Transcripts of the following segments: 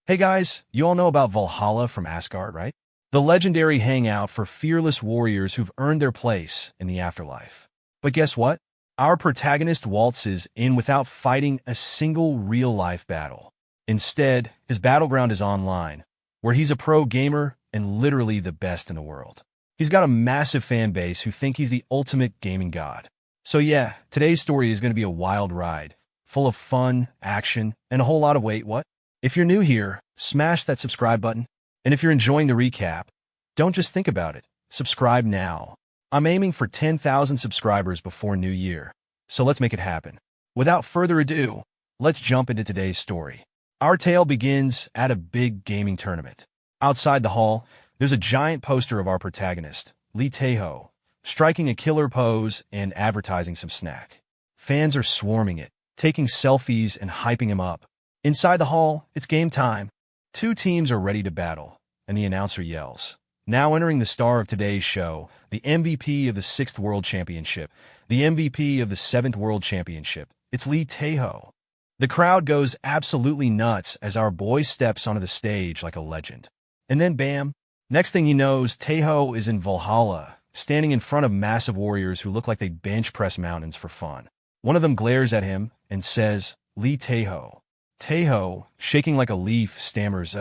Hey guys, you all know about Valhalla from Asgard, right? The legendary hangout for fearless warriors who've earned their place in the afterlife. But guess what? Our protagonist waltzes in without fighting a single real-life battle. Instead, his battleground is online, where he's a pro gamer and literally the best in the world. He's got a massive fan base who think he's the ultimate gaming god. So yeah, today's story is going to be a wild ride, full of fun, action, and a whole lot of wait, what? If you're new here, smash that subscribe button. And if you're enjoying the recap, don't just think about it. Subscribe now. I'm aiming for 10,000 subscribers before New Year, so let's make it happen. Without further ado, let's jump into today's story. Our tale begins at a big gaming tournament. Outside the hall, there's a giant poster of our protagonist, Tae Ho, striking a killer pose and advertising some snack. Fans are swarming it, taking selfies and hyping him up. Inside the hall, it's game time. Two teams are ready to battle, and the announcer yells, "Now entering the star of today's show, the MVP of the 6th World Championship, the MVP of the 7th World Championship. It's Tae Ho." The crowd goes absolutely nuts as our boy steps onto the stage like a legend. And then bam, next thing he knows, Tae Ho is in Valhalla, standing in front of massive warriors who look like they bench press mountains for fun. One of them glares at him and says, "Tae Ho." Tae Ho, shaking like a leaf, stammers,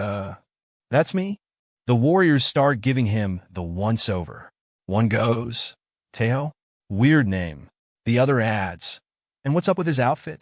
"That's me?" The warriors start giving him the once-over. One goes, "Tae Ho? Weird name." The other adds, "And what's up with his outfit?"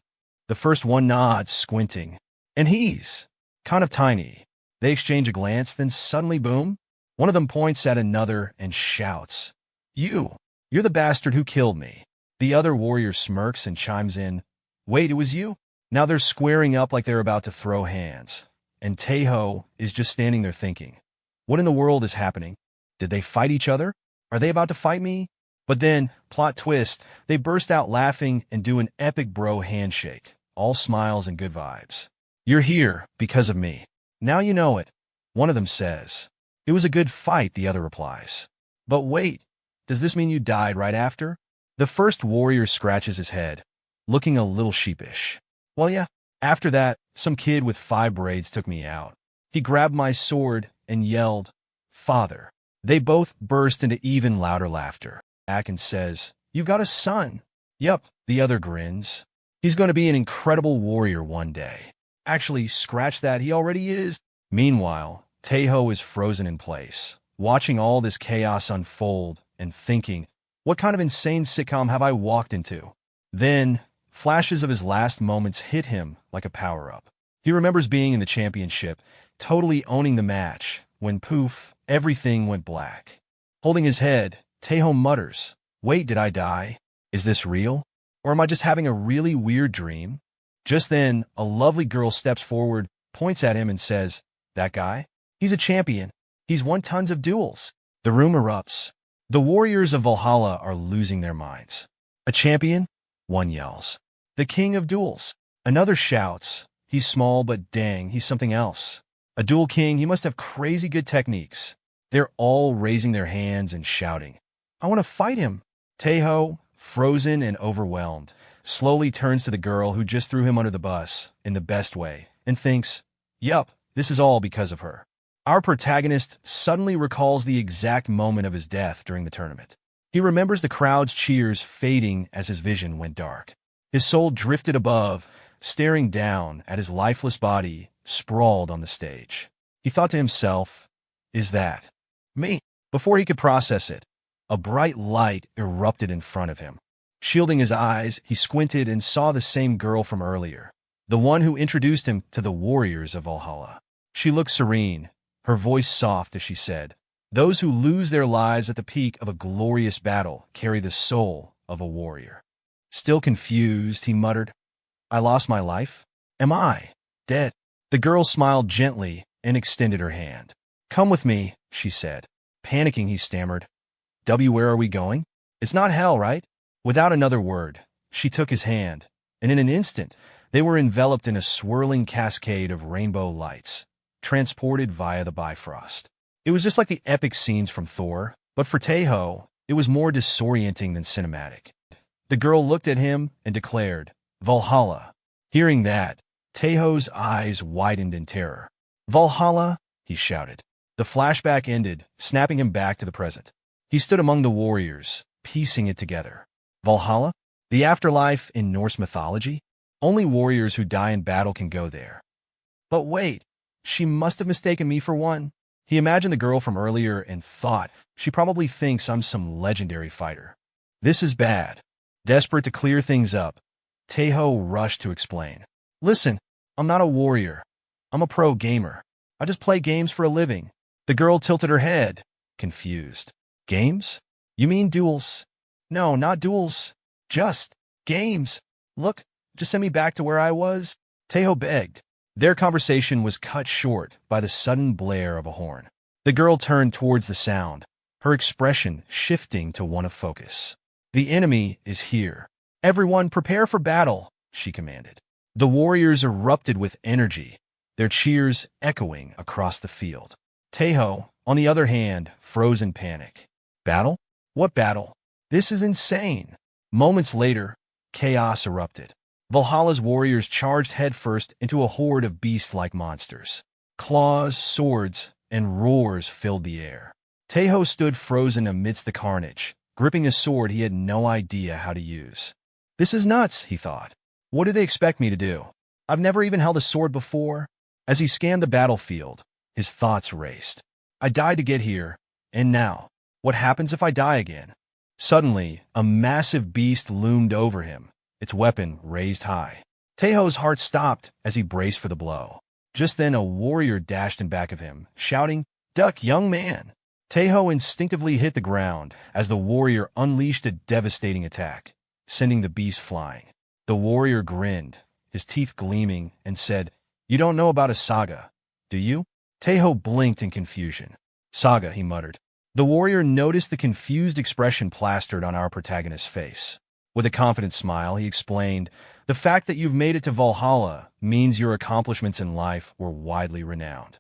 The first one nods, squinting. "And he's kind of tiny." They exchange a glance, then suddenly, boom, one of them points at another and shouts, You're the bastard who killed me." The other warrior smirks and chimes in, "Wait, it was you?" Now they're squaring up like they're about to throw hands, and Tae Ho is just standing there thinking, what in the world is happening? Did they fight each other? Are they about to fight me? But then, plot twist, they burst out laughing and do an epic bro handshake, all smiles and good vibes. "You're here because of me. Now you know it," one of them says. "It was a good fight," the other replies. "But wait, does this mean you died right after?" The first warrior scratches his head, looking a little sheepish. "Well, yeah. After that, some kid with 5 braids took me out. He grabbed my sword and yelled, 'Father.'" They both burst into even louder laughter. Akin says, "You've got a son." "Yup," the other grins. "He's going to be an incredible warrior one day." "Actually, scratch that, he already is." Meanwhile, Tae Ho is frozen in place, watching all this chaos unfold and thinking, what kind of insane sitcom have I walked into? Then, flashes of his last moments hit him like a power-up. He remembers being in the championship, totally owning the match, when poof, everything went black. Holding his head, Tae Ho mutters, "Wait, did I die? Is this real? Or am I just having a really weird dream?" Just then, a lovely girl steps forward, points at him and says, "That guy? He's a champion. He's won tons of duels." The room erupts. The warriors of Valhalla are losing their minds. "A champion?" one yells. "The king of duels." Another shouts, "He's small, but dang, he's something else. A duel king, he must have crazy good techniques." They're all raising their hands and shouting, "I want to fight him." Tae Ho, frozen and overwhelmed, slowly turns to the girl who just threw him under the bus, in the best way, and thinks, yup, this is all because of her. Our protagonist suddenly recalls the exact moment of his death during the tournament. He remembers the crowd's cheers fading as his vision went dark. His soul drifted above, staring down at his lifeless body sprawled on the stage. He thought to himself, "Is that me?" Before he could process it, a bright light erupted in front of him. Shielding his eyes, he squinted and saw the same girl from earlier, the one who introduced him to the warriors of Valhalla. She looked serene, her voice soft as she said, "Those who lose their lives at the peak of a glorious battle carry the soul of a warrior." Still confused, he muttered, "I lost my life? Am I dead?" The girl smiled gently and extended her hand. "Come with me," she said. Panicking, he stammered, Where are we going? It's not hell, right?" Without another word, she took his hand, and in an instant, they were enveloped in a swirling cascade of rainbow lights, transported via the Bifrost. It was just like the epic scenes from Thor, but for Tae Ho, it was more disorienting than cinematic. The girl looked at him and declared, "Valhalla." Hearing that, Tae Ho's eyes widened in terror. Valhalla, he shouted. The flashback ended, snapping him back to the present. He stood among the warriors, piecing it together. Valhalla? The afterlife in Norse mythology? Only warriors who die in battle can go there. But wait, she must have mistaken me for one. He imagined the girl from earlier and thought, she probably thinks I'm some legendary fighter. This is bad. Desperate to clear things up, Tae Ho rushed to explain. Listen, I'm not a warrior. I'm a pro gamer. I just play games for a living. The girl tilted her head, confused. Games? You mean duels? No, not duels. Just games. Look, just send me back to where I was. Tae Ho begged. Their conversation was cut short by the sudden blare of a horn. The girl turned towards the sound, her expression shifting to one of focus. The enemy is here. Everyone prepare for battle, she commanded. The warriors erupted with energy, their cheers echoing across the field. Tae Ho, on the other hand, froze in panic. Battle? What battle? This is insane. Moments later, chaos erupted. Valhalla's warriors charged headfirst into a horde of beast-like monsters. Claws, swords, and roars filled the air. Tae Ho stood frozen amidst the carnage, gripping a sword he had no idea how to use. This is nuts, he thought. What do they expect me to do? I've never even held a sword before. As he scanned the battlefield, his thoughts raced. I died to get here, and now, what happens if I die again? Suddenly, a massive beast loomed over him, its weapon raised high. Tae Ho's heart stopped as he braced for the blow. Just then a warrior dashed in back of him, shouting, "Duck, young man!" Tae Ho instinctively hit the ground as the warrior unleashed a devastating attack, sending the beast flying. The warrior grinned, his teeth gleaming, and said, "You don't know about a saga, do you?" Tae Ho blinked in confusion. "Saga," he muttered. The warrior noticed the confused expression plastered on our protagonist's face. With a confident smile, he explained, "The fact that you've made it to Valhalla means your accomplishments in life were widely renowned."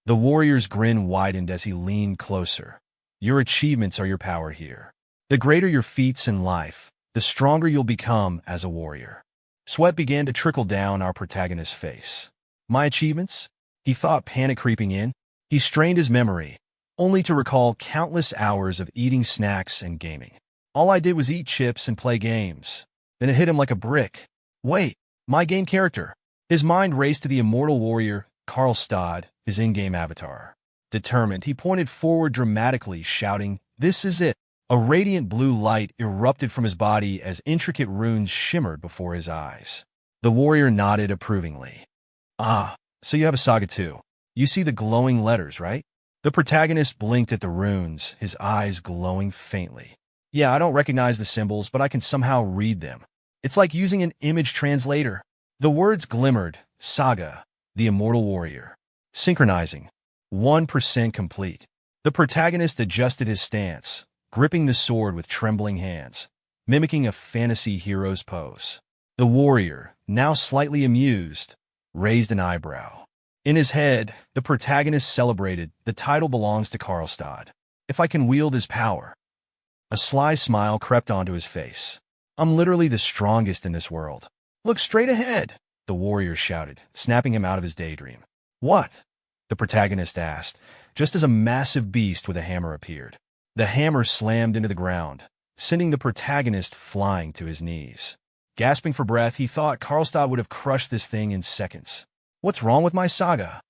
The warrior's grin widened as he leaned closer. "Your achievements are your power here. The greater your feats in life, the stronger you'll become as a warrior." Sweat began to trickle down our protagonist's face. My achievements? He thought, panic creeping in. He strained his memory, only to recall countless hours of eating snacks and gaming. All I did was eat chips and play games. Then it hit him like a brick. Wait, my game character. His mind raced to the Immortal Warrior, Kalsted, his in-game avatar. Determined, he pointed forward dramatically, shouting, "This is it." A radiant blue light erupted from his body as intricate runes shimmered before his eyes. The warrior nodded approvingly. "Ah, so you have a saga too. You see the glowing letters, right?" The protagonist blinked at the runes, his eyes glowing faintly. "Yeah, I don't recognize the symbols, but I can somehow read them. It's like using an image translator." The words glimmered. Saga, the Immortal Warrior. Synchronizing. 1% complete. The protagonist adjusted his stance, gripping the sword with trembling hands, mimicking a fantasy hero's pose. The warrior, now slightly amused, raised an eyebrow. In his head, the protagonist celebrated, "The title belongs to Kalsted. If I can wield his power." A sly smile crept onto his face. "I'm literally the strongest in this world." "Look straight ahead," the warrior shouted, snapping him out of his daydream. "What?" the protagonist asked, just as a massive beast with a hammer appeared. The hammer slammed into the ground, sending the protagonist flying to his knees. Gasping for breath, he thought Kalsted would have crushed this thing in seconds. "What's wrong with my saga?"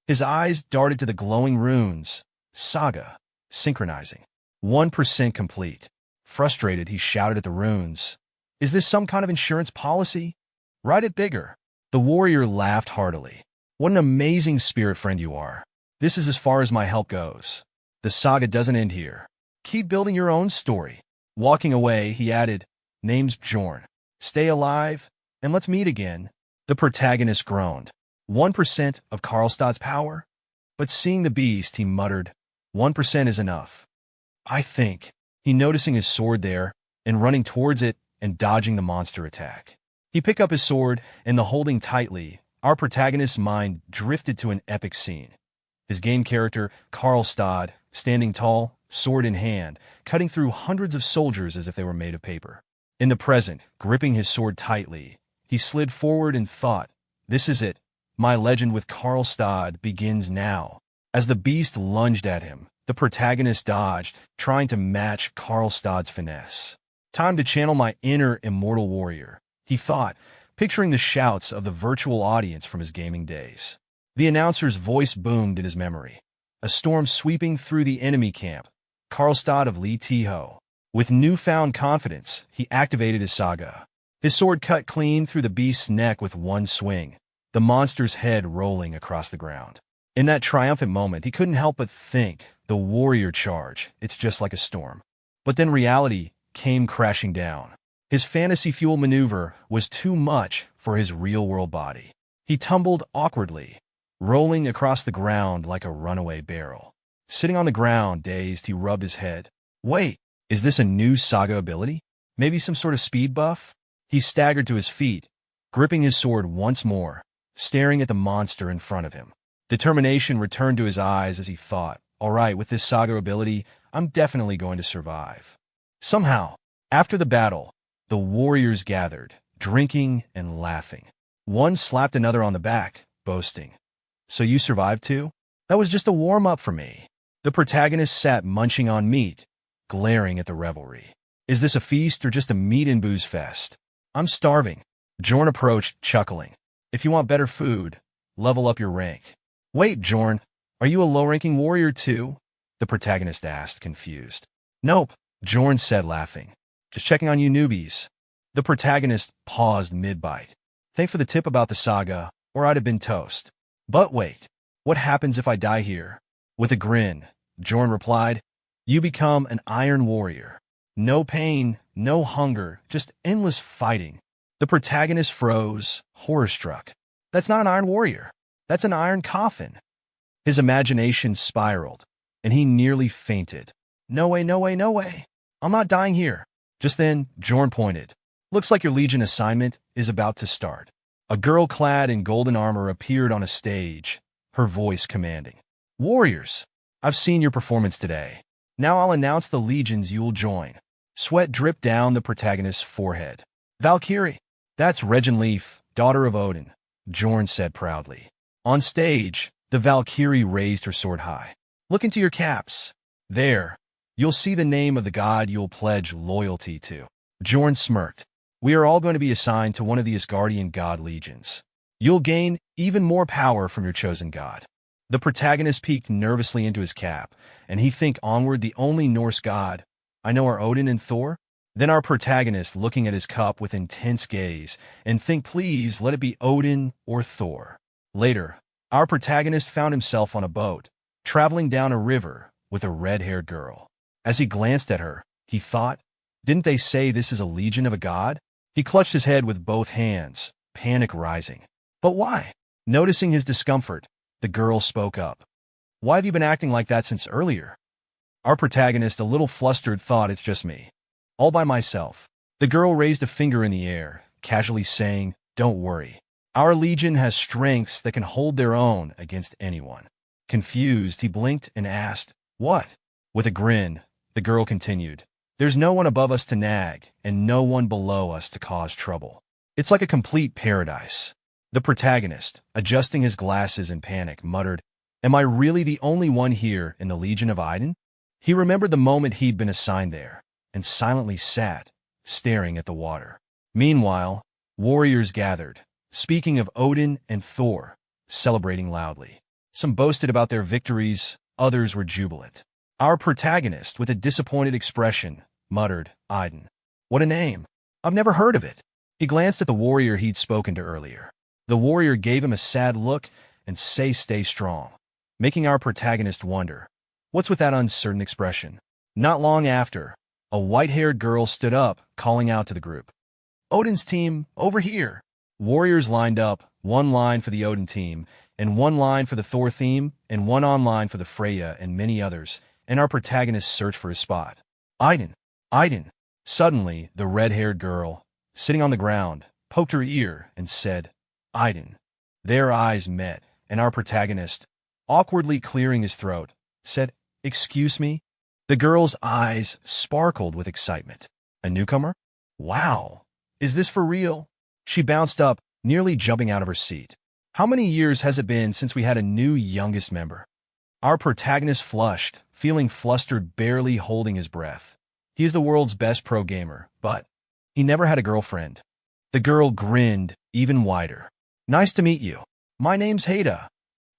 His eyes darted to the glowing runes. Saga, synchronizing. 1% complete. Frustrated, he shouted at the runes. "Is this some kind of insurance policy? Write it bigger." The warrior laughed heartily. "What an amazing spirit friend you are. This is as far as my help goes. The saga doesn't end here. Keep building your own story." Walking away, he added, "Name's Bjorn. Stay alive, and let's meet again." The protagonist groaned. 1% of Kalsted's power? But seeing the beast, he muttered, 1% is enough. I think. He noticing his sword there, and running towards it and dodging the monster attack. He picked up his sword, and the holding tightly, our protagonist's mind drifted to an epic scene. His game character, Kalsted, standing tall, sword in hand, cutting through hundreds of soldiers as if they were made of paper. In the present, gripping his sword tightly, he slid forward and thought, "This is it. My legend with Kalsted begins now. As the beast lunged at him, the protagonist dodged, trying to match Kalsted's finesse. Time to channel my inner Immortal Warrior, he thought, picturing the shouts of the virtual audience from his gaming days. The announcer's voice boomed in his memory. A storm sweeping through the enemy camp. Kalsted of Tae Ho. With newfound confidence, he activated his Saga. His sword cut clean through the beast's neck with one swing, the monster's head rolling across the ground. In that triumphant moment, he couldn't help but think, the warrior charge, it's just like a storm. But then reality came crashing down. His fantasy-fueled maneuver was too much for his real-world body. He tumbled awkwardly, rolling across the ground like a runaway barrel. Sitting on the ground, dazed, he rubbed his head. Wait, is this a new Saga ability? Maybe some sort of speed buff? He staggered to his feet, gripping his sword once more, staring at the monster in front of him. Determination returned to his eyes as he thought, all right, with this Saga ability, I'm definitely going to survive. Somehow, after the battle, the warriors gathered, drinking and laughing. One slapped another on the back, boasting, "So you survived too? That was just a warm-up for me." The protagonist sat munching on meat, glaring at the revelry. Is this a feast or just a meat and booze fest? I'm starving. Jorn approached, chuckling. If you want better food, level up your rank. Wait, Jorn, are you a low-ranking warrior too? The protagonist asked, confused. Nope, Jorn said, laughing. Just checking on you newbies. The protagonist paused mid-bite. Thanks for the tip about the Saga, or I'd have been toast. But wait, what happens if I die here? With a grin, Jorn replied, you become an Iron Warrior. No pain, no hunger, just endless fighting. The protagonist froze, horror-struck. That's not an Iron Warrior. That's an iron coffin. His imagination spiraled, and he nearly fainted. No way, no way, no way. I'm not dying here. Just then, Jorn pointed. Looks like your Legion assignment is about to start. A girl clad in golden armor appeared on a stage, her voice commanding. Warriors, I've seen your performance today. Now I'll announce the legions you'll join. Sweat dripped down the protagonist's forehead. Valkyrie, that's Reginleaf, daughter of Odin, Jorn said proudly. On stage, the Valkyrie raised her sword high. Look into your caps. There, you'll see the name of the god you'll pledge loyalty to. Jorn smirked. We are all going to be assigned to one of the Asgardian god legions. You'll gain even more power from your chosen god. The protagonist peeked nervously into his cap, and he think onward the only Norse god I know are Odin and Thor. Then our protagonist looking at his cup with intense gaze, and think please let it be Odin or Thor. Later, our protagonist found himself on a boat, traveling down a river with a red-haired girl. As he glanced at her, he thought, didn't they say this is a legion of a god? He clutched his head with both hands, panic rising. But why? Noticing his discomfort, the girl spoke up. Why have you been acting like that since earlier? Our protagonist, a little flustered, thought it's just me. All by myself. The girl raised a finger in the air, casually saying, don't worry. Our legion has strengths that can hold their own against anyone. Confused, he blinked and asked, what? With a grin, the girl continued, there's no one above us to nag, and no one below us to cause trouble. It's like a complete paradise. The protagonist, adjusting his glasses in panic, muttered, am I really the only one here in the Legion of Iden? He remembered the moment he'd been assigned there, and silently sat, staring at the water. Meanwhile, warriors gathered, speaking of Odin and Thor, celebrating loudly. Some boasted about their victories, others were jubilant. Our protagonist, with a disappointed expression, muttered, Iden. What a name. I've never heard of it. He glanced at the warrior he'd spoken to earlier. The warrior gave him a sad look and say stay strong, making our protagonist wonder, what's with that uncertain expression? Not long after, a white-haired girl stood up, calling out to the group. Odin's team, over here. Warriors lined up, one line for the Odin team, and one line for the Thor theme, and one online for the Freya and many others, and our protagonist searched for his spot. Iden, Iden. Suddenly, the red-haired girl, sitting on the ground, poked her ear and said, Iden. Their eyes met, and our protagonist, awkwardly clearing his throat, said, excuse me? The girl's eyes sparkled with excitement. A newcomer? Wow. Is this for real? She bounced up, nearly jumping out of her seat. How many years has it been since we had a new youngest member? Our protagonist flushed, feeling flustered, barely holding his breath. He is the world's best pro gamer, but he never had a girlfriend. The girl grinned even wider. Nice to meet you. My name's Heda.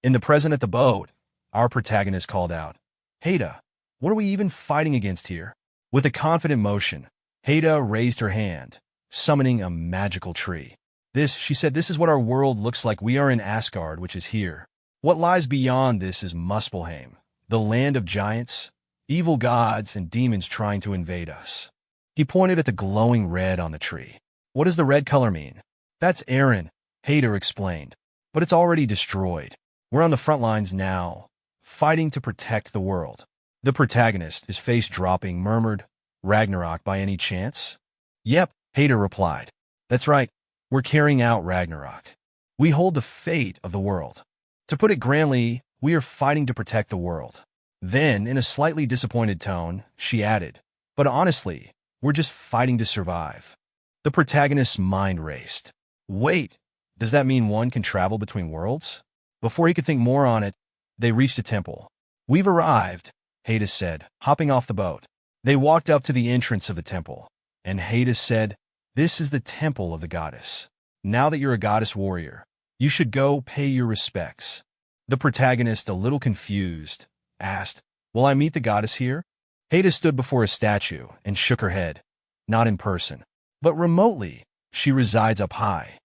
In the present at the boat, our protagonist called out, Heda, what are we even fighting against here? With a confident motion, Heda raised her hand, summoning a magical tree. She said, this is what our world looks like. We are in Asgard, which is here. What lies beyond this is Muspelheim, the land of giants, evil gods, and demons trying to invade us. He pointed at the glowing red on the tree. What does the red color mean? That's Aaron, Heda explained. But it's already destroyed. We're on the front lines now, fighting to protect the world. The protagonist, his face dropping, murmured, Ragnarok by any chance? Yep, Heda replied. That's right. We're carrying out Ragnarok. We hold the fate of the world. To put it grandly, we are fighting to protect the world. Then, in a slightly disappointed tone, she added, but honestly, we're just fighting to survive. The protagonist's mind raced. Wait, does that mean one can travel between worlds? Before he could think more on it, they reached a temple. We've arrived, Heda said, hopping off the boat. They walked up to the entrance of the temple, and Heda said, this is the temple of the goddess. Now that you're a goddess warrior, you should go pay your respects. The protagonist, a little confused, asked, will I meet the goddess here? Heda stood before a statue and shook her head. Not in person, but remotely. She resides up high.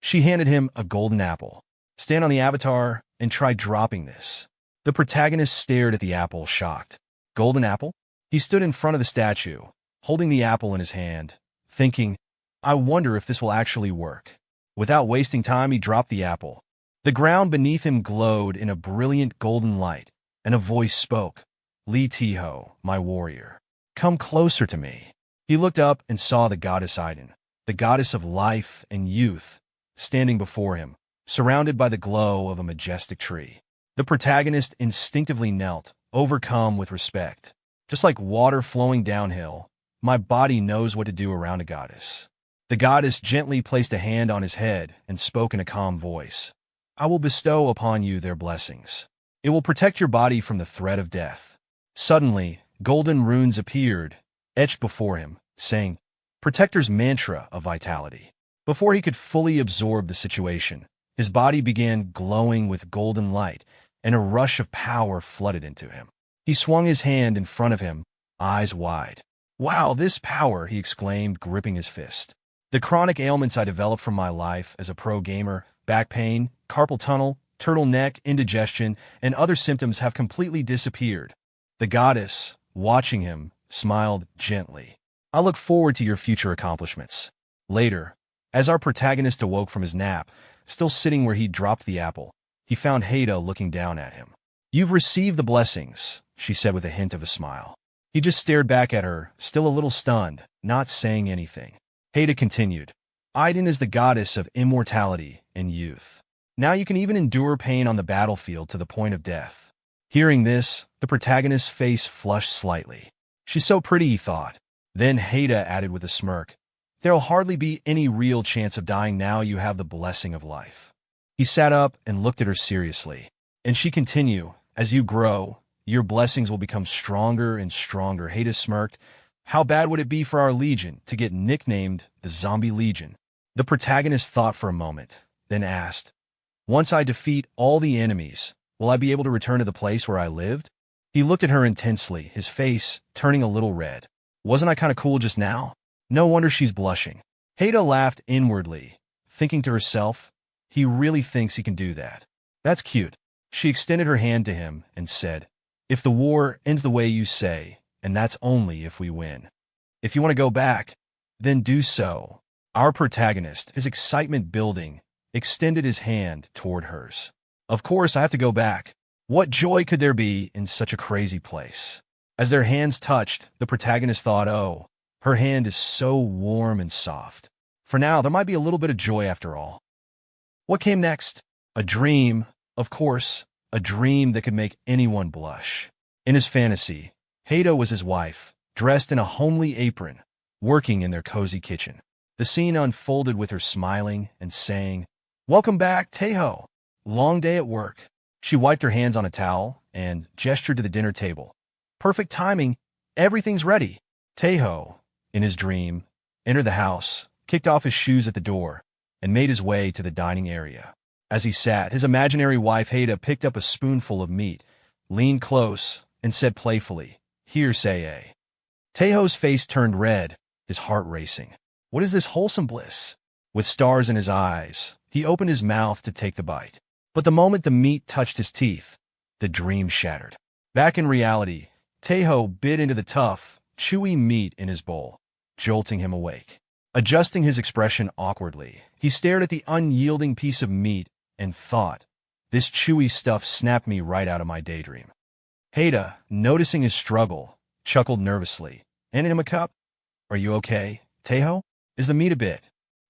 She handed him a golden apple. Stand on the avatar and try dropping this. The protagonist stared at the apple, shocked. Golden apple? He stood in front of the statue, holding the apple in his hand, thinking, I wonder if this will actually work. Without wasting time, he dropped the apple. The ground beneath him glowed in a brilliant golden light, and a voice spoke. Tae Ho, my warrior. Come closer to me. He looked up and saw the goddess Iden, the goddess of life and youth, standing before him, surrounded by the glow of a majestic tree. The protagonist instinctively knelt, overcome with respect. Just like water flowing downhill, my body knows what to do around a goddess. The goddess gently placed a hand on his head and spoke in a calm voice. I will bestow upon you their blessings. It will protect your body from the threat of death. Suddenly, golden runes appeared, etched before him, saying, Protector's mantra of vitality. Before he could fully absorb the situation, his body began glowing with golden light, and a rush of power flooded into him. He swung his hand in front of him, eyes wide. Wow, this power, he exclaimed, gripping his fist. The chronic ailments I developed from my life as a pro gamer, back pain, carpal tunnel, turtleneck, indigestion, and other symptoms have completely disappeared. The goddess, watching him, smiled gently. I look forward to your future accomplishments. Later, as our protagonist awoke from his nap, still sitting where he'd dropped the apple, he found Heda looking down at him. You've received the blessings, she said with a hint of a smile. He just stared back at her, still a little stunned, not saying anything. Heda continued, Iden is the goddess of immortality and youth. Now you can even endure pain on the battlefield to the point of death. Hearing this, the protagonist's face flushed slightly. She's so pretty, he thought. Then Heda added with a smirk, there'll hardly be any real chance of dying now you have the blessing of life. He sat up and looked at her seriously. And she continued, as you grow, your blessings will become stronger and stronger. Heda smirked. How bad would it be for our legion to get nicknamed the Zombie Legion? The protagonist thought for a moment, then asked, once I defeat all the enemies, will I be able to return to the place where I lived? He looked at her intensely, his face turning a little red. Wasn't I kind of cool just now? No wonder she's blushing. Heda laughed inwardly, thinking to herself, he really thinks he can do that. That's cute. She extended her hand to him and said, if the war ends the way you say, and that's only if we win. If you want to go back, then do so. Our protagonist, his excitement building, extended his hand toward hers. Of course, I have to go back. What joy could there be in such a crazy place? As their hands touched, the protagonist thought, oh, her hand is so warm and soft. For now, there might be a little bit of joy after all. What came next? A dream, of course, a dream that could make anyone blush. In his fantasy, Heda was his wife, dressed in a homely apron, working in their cozy kitchen. The scene unfolded with her smiling and saying, welcome back, Tae Ho. Long day at work. She wiped her hands on a towel and gestured to the dinner table. Perfect timing. Everything's ready. Tae Ho, in his dream, entered the house, kicked off his shoes at the door, and made his way to the dining area. As he sat, his imaginary wife Heda picked up a spoonful of meat, leaned close, and said playfully, "Here, Sae." Tae Ho's face turned red, his heart racing. What is this wholesome bliss? With stars in his eyes, he opened his mouth to take the bite. But the moment the meat touched his teeth, the dream shattered. Back in reality, Tae Ho bit into the tough, chewy meat in his bowl, jolting him awake. Adjusting his expression awkwardly, he stared at the unyielding piece of meat and thought, this chewy stuff snapped me right out of my daydream. Heda, noticing his struggle, chuckled nervously. "Handed him a cup? Are you okay, Tae Ho? Is the meat a bit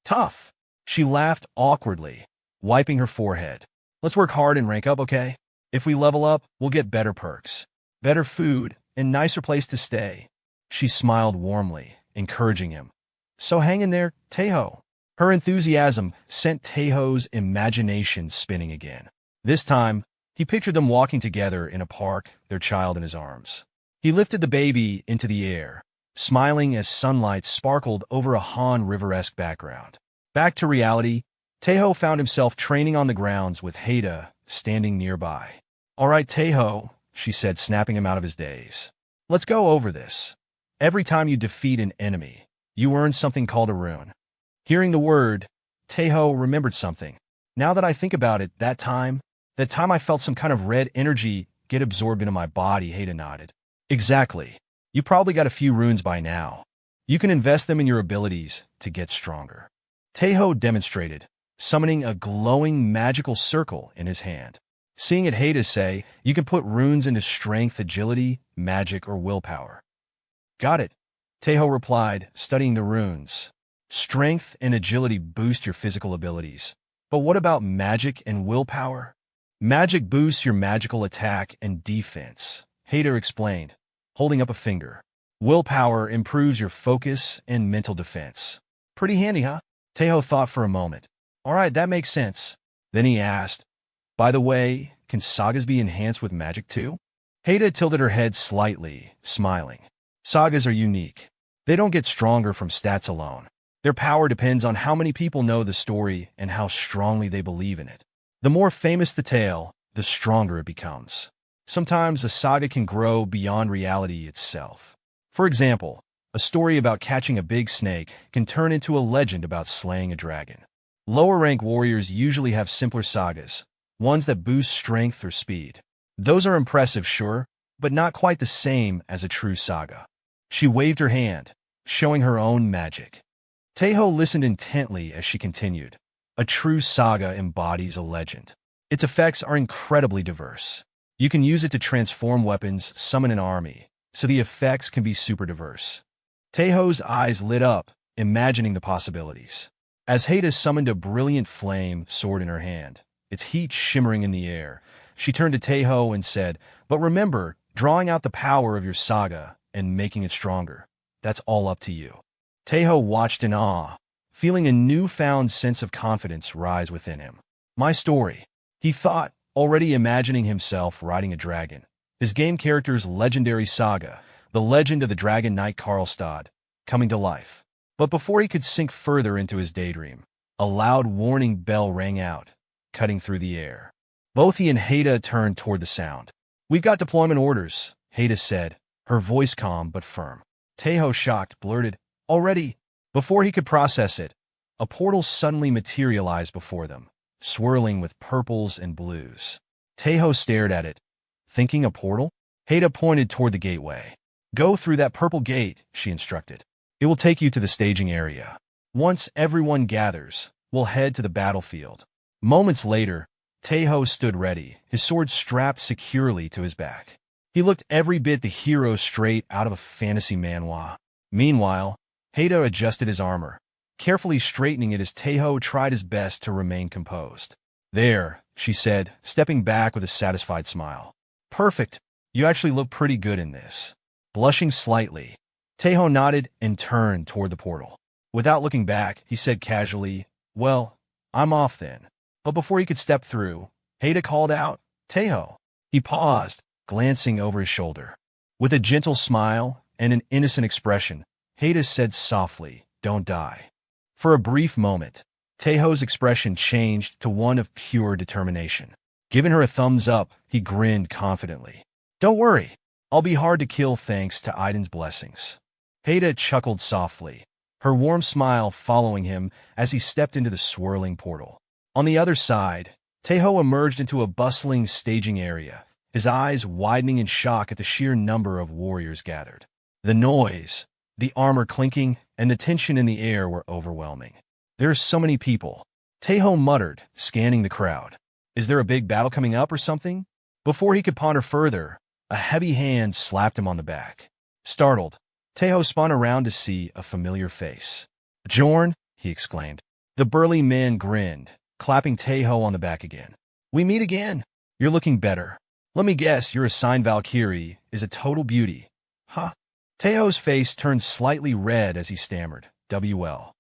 tough?" She laughed awkwardly, wiping her forehead. "Let's work hard and rank up, okay? If we level up, we'll get better perks, better food, and nicer place to stay." She smiled warmly, encouraging him. "So hang in there, Tae Ho." Her enthusiasm sent Tae Ho's imagination spinning again. This time, he pictured them walking together in a park, their child in his arms. He lifted the baby into the air, smiling as sunlight sparkled over a Han River-esque background. Back to reality, Tae Ho found himself training on the grounds with Heda standing nearby. "All right, Tae Ho," she said, snapping him out of his daze. "Let's go over this. Every time you defeat an enemy, you earn something called a rune." Hearing the word, Tae Ho remembered something. "Now that I think about it, that time I felt some kind of red energy get absorbed into my body," Heda nodded. "Exactly. You probably got a few runes by now. You can invest them in your abilities to get stronger." Tae Ho demonstrated, summoning a glowing magical circle in his hand. Seeing it, Heda say, "You can put runes into strength, agility, magic, or willpower." "Got it," Tae Ho replied, studying the runes. "Strength and agility boost your physical abilities. But what about magic and willpower?" "Magic boosts your magical attack and defense," Heda explained, holding up a finger. "Willpower improves your focus and mental defense." "Pretty handy, huh?" Tae Ho thought for a moment. "All right, that makes sense." Then he asked, "By the way, can sagas be enhanced with magic too?" Heda tilted her head slightly, smiling. "Sagas are unique. They don't get stronger from stats alone. Their power depends on how many people know the story and how strongly they believe in it. The more famous the tale, the stronger it becomes. Sometimes a saga can grow beyond reality itself. For example, a story about catching a big snake can turn into a legend about slaying a dragon. Lower-rank warriors usually have simpler sagas, ones that boost strength or speed. Those are impressive, sure, but not quite the same as a true saga. She waved her hand, showing her own magic. Tae Ho listened intently as she continued. A true saga embodies a legend. Its effects are incredibly diverse. You can use it to transform weapons, summon an army, so the effects can be super diverse. Tae Ho's eyes lit up, imagining the possibilities. As Heda summoned a brilliant flame sword in her hand, its heat shimmering in the air, she turned to Tae Ho and said, "But remember, drawing out the power of your saga and making it stronger, that's all up to you." Tae Ho watched in awe, feeling a newfound sense of confidence rise within him. "My story," he thought, already imagining himself riding a dragon. His game character's legendary saga, the legend of the Dragon Knight Kalsted, coming to life. But before he could sink further into his daydream, a loud warning bell rang out, cutting through the air. Both he and Heda turned toward the sound. "We've got deployment orders," Heda said, her voice calm but firm. Tae Ho, shocked, blurted, "Already?" Before he could process it, a portal suddenly materialized before them, swirling with purples and blues. Tae Ho stared at it, thinking a portal? Heda pointed toward the gateway. "Go through that purple gate," she instructed. "It will take you to the staging area. Once everyone gathers, we'll head to the battlefield." Moments later, Tae Ho stood ready, his sword strapped securely to his back. He looked every bit the hero straight out of a fantasy manhwa. Meanwhile, Heda adjusted his armor, carefully straightening it as Tae Ho tried his best to remain composed. "There," she said, stepping back with a satisfied smile. "Perfect. You actually look pretty good in this." Blushing slightly, Tae Ho nodded and turned toward the portal. Without looking back, he said casually, "Well, I'm off then." But before he could step through, Heda called out, Tae Ho. He paused, glancing over his shoulder. With a gentle smile and an innocent expression, Heda said softly, don't die. For a brief moment, Tae Ho's expression changed to one of pure determination. Giving her a thumbs up, he grinned confidently. Don't worry, I'll be hard to kill thanks to Aiden's blessings. Heda chuckled softly, her warm smile following him as he stepped into the swirling portal. On the other side, Tae Ho emerged into a bustling staging area, his eyes widening in shock at the sheer number of warriors gathered. The noise, the armor clinking, and the tension in the air were overwhelming. There are so many people, Tae Ho muttered, scanning the crowd. Is there a big battle coming up or something? Before he could ponder further, a heavy hand slapped him on the back. Startled, Tae Ho spun around to see a familiar face. Jorn, he exclaimed. The burly man grinned, clapping Tae Ho on the back again. We meet again. You're looking better. Let me guess your assigned valkyrie is a total beauty. Huh? Tae Ho's face turned slightly red as he stammered, WL.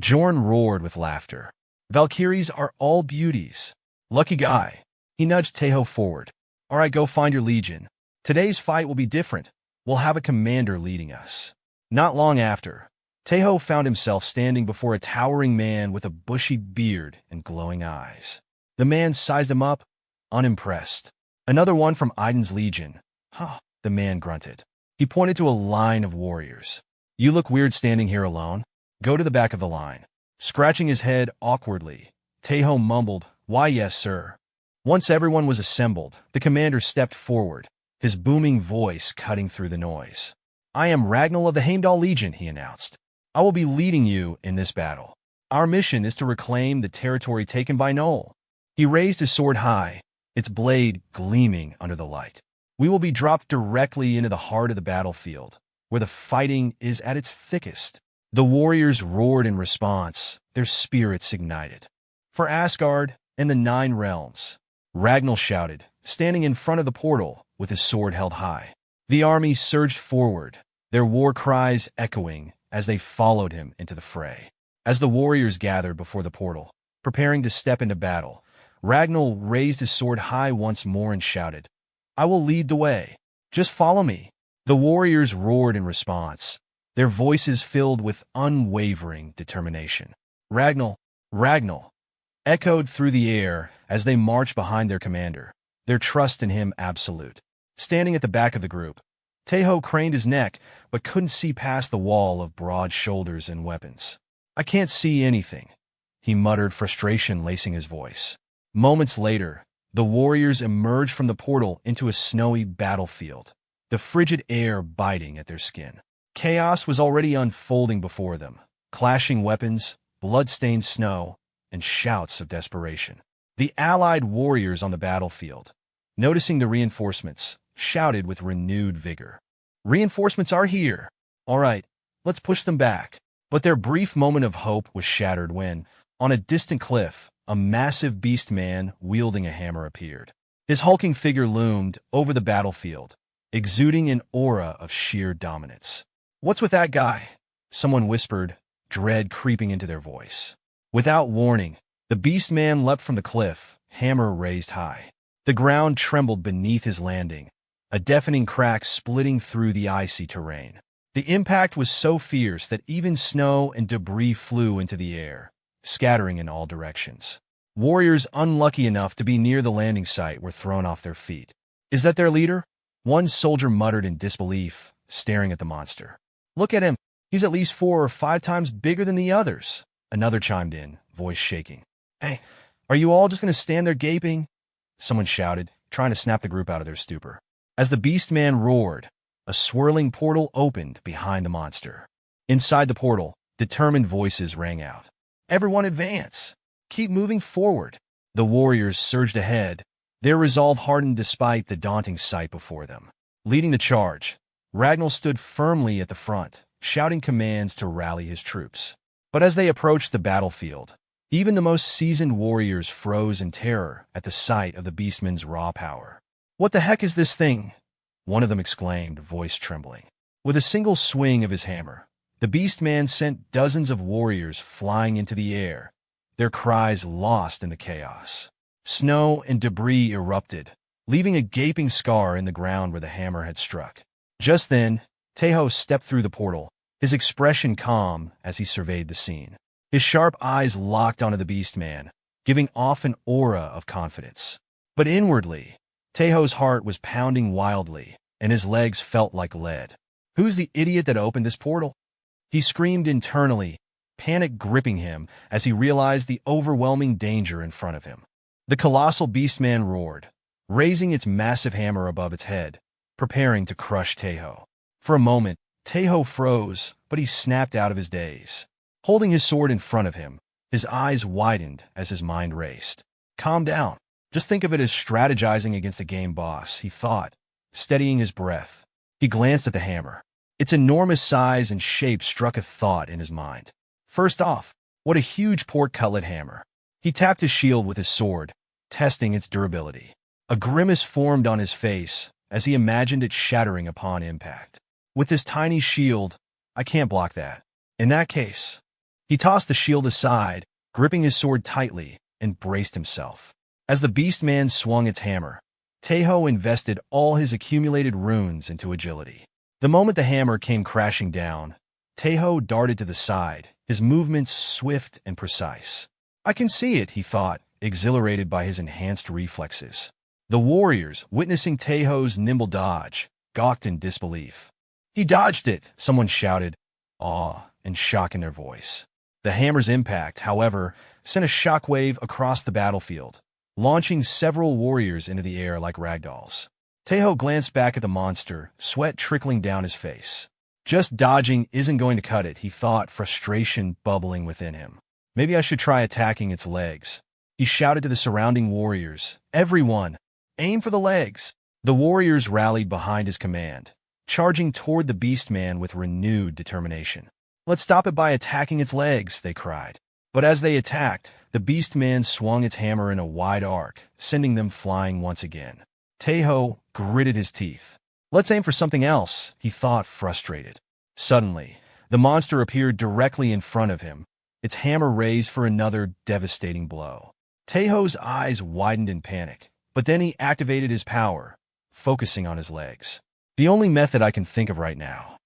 Jorn roared with laughter. Valkyries are all beauties. Lucky guy. He nudged Tae Ho forward. All right, go find your legion. Today's fight will be different. We'll have a commander leading us. Not long after, Tae Ho found himself standing before a towering man with a bushy beard and glowing eyes. The man sized him up, unimpressed. Another one from Aiden's legion. Huh, the man grunted. He pointed to a line of warriors. You look weird standing here alone. Go to the back of the line. Scratching his head awkwardly, Tae Ho mumbled, Why yes, sir. Once everyone was assembled, the commander stepped forward, his booming voice cutting through the noise. I am Ragnarok of the Heimdall Legion, he announced. I will be leading you in this battle. Our mission is to reclaim the territory taken by Noel. He raised his sword high, its blade gleaming under the light. We will be dropped directly into the heart of the battlefield, where the fighting is at its thickest. The warriors roared in response, their spirits ignited. For Asgard and the 9 realms, Ragnarok shouted, standing in front of the portal with his sword held high. The army surged forward, their war cries echoing as they followed him into the fray. As the warriors gathered before the portal, preparing to step into battle, Ragnarok raised his sword high once more and shouted, I will lead the way. Just follow me. The warriors roared in response, their voices filled with unwavering determination. Ragnarok, echoed through the air as they marched behind their commander, their trust in him absolute. Standing at the back of the group, Tae Ho craned his neck but couldn't see past the wall of broad shoulders and weapons. I can't see anything, he muttered, frustration lacing his voice. Moments later, the warriors emerged from the portal into a snowy battlefield, the frigid air biting at their skin. Chaos was already unfolding before them, clashing weapons, blood-stained snow, and shouts of desperation. The allied warriors on the battlefield, noticing the reinforcements, shouted with renewed vigor. Reinforcements are here. All right, let's push them back. But their brief moment of hope was shattered when, on a distant cliff, a massive beast man wielding a hammer appeared. His hulking figure loomed over the battlefield, exuding an aura of sheer dominance. What's with that guy? Someone whispered, dread creeping into their voice. Without warning, the beast man leapt from the cliff, hammer raised high. The ground trembled beneath his landing, a deafening crack splitting through the icy terrain. The impact was so fierce that even snow and debris flew into the air, scattering in all directions. Warriors unlucky enough to be near the landing site were thrown off their feet. Is that their leader? One soldier muttered in disbelief, staring at the monster. Look at him. He's at least 4 or 5 times bigger than the others. Another chimed in, voice shaking. Hey, are you all just going to stand there gaping? Someone shouted, trying to snap the group out of their stupor. As the beast man roared, a swirling portal opened behind the monster. Inside the portal, determined voices rang out. Everyone advance. Keep moving forward. The warriors surged ahead, their resolve hardened despite the daunting sight before them. Leading the charge, Ragnarok stood firmly at the front, shouting commands to rally his troops. But as they approached the battlefield, even the most seasoned warriors froze in terror at the sight of the beastman's raw power. What the heck is this thing? One of them exclaimed, voice trembling. With a single swing of his hammer, the beastman sent dozens of warriors flying into the air, their cries lost in the chaos. Snow and debris erupted, leaving a gaping scar in the ground where the hammer had struck. Just then, Tae Ho stepped through the portal, his expression calm as he surveyed the scene. His sharp eyes locked onto the beast man, giving off an aura of confidence. But inwardly, Tae Ho's heart was pounding wildly, and his legs felt like lead. Who's the idiot that opened this portal? He screamed internally, panic gripping him as he realized the overwhelming danger in front of him. The colossal beastman roared, raising its massive hammer above its head, preparing to crush Tae Ho. For a moment, Tae Ho froze, but he snapped out of his daze. Holding his sword in front of him, his eyes widened as his mind raced. Calm down. Just think of it as strategizing against a game boss, he thought, steadying his breath. He glanced at the hammer. Its enormous size and shape struck a thought in his mind. First off, what a huge pork cutlet hammer. He tapped his shield with his sword, testing its durability. A grimace formed on his face as he imagined it shattering upon impact. With this tiny shield, I can't block that. In that case, he tossed the shield aside, gripping his sword tightly, and braced himself. As the beast man swung its hammer, Tae Ho invested all his accumulated runes into agility. The moment the hammer came crashing down, Tae Ho darted to the side, his movements swift and precise. I can see it, he thought, exhilarated by his enhanced reflexes. The warriors, witnessing Tae Ho's nimble dodge, gawked in disbelief. He dodged it, someone shouted, awe and shock in their voice. The hammer's impact, however, sent a shockwave across the battlefield, launching several warriors into the air like ragdolls. Tae Ho glanced back at the monster, sweat trickling down his face. Just dodging isn't going to cut it, he thought, frustration bubbling within him. Maybe I should try attacking its legs. He shouted to the surrounding warriors, everyone, aim for the legs. The warriors rallied behind his command, charging toward the beastman with renewed determination. Let's stop it by attacking its legs, they cried. But as they attacked, the beastman swung its hammer in a wide arc, sending them flying once again. Tae Ho gritted his teeth. Let's aim for something else, he thought, frustrated. Suddenly, the monster appeared directly in front of him, its hammer raised for another devastating blow. Tae Ho's eyes widened in panic, but then he activated his power, focusing on his legs. The only method I can think of right now.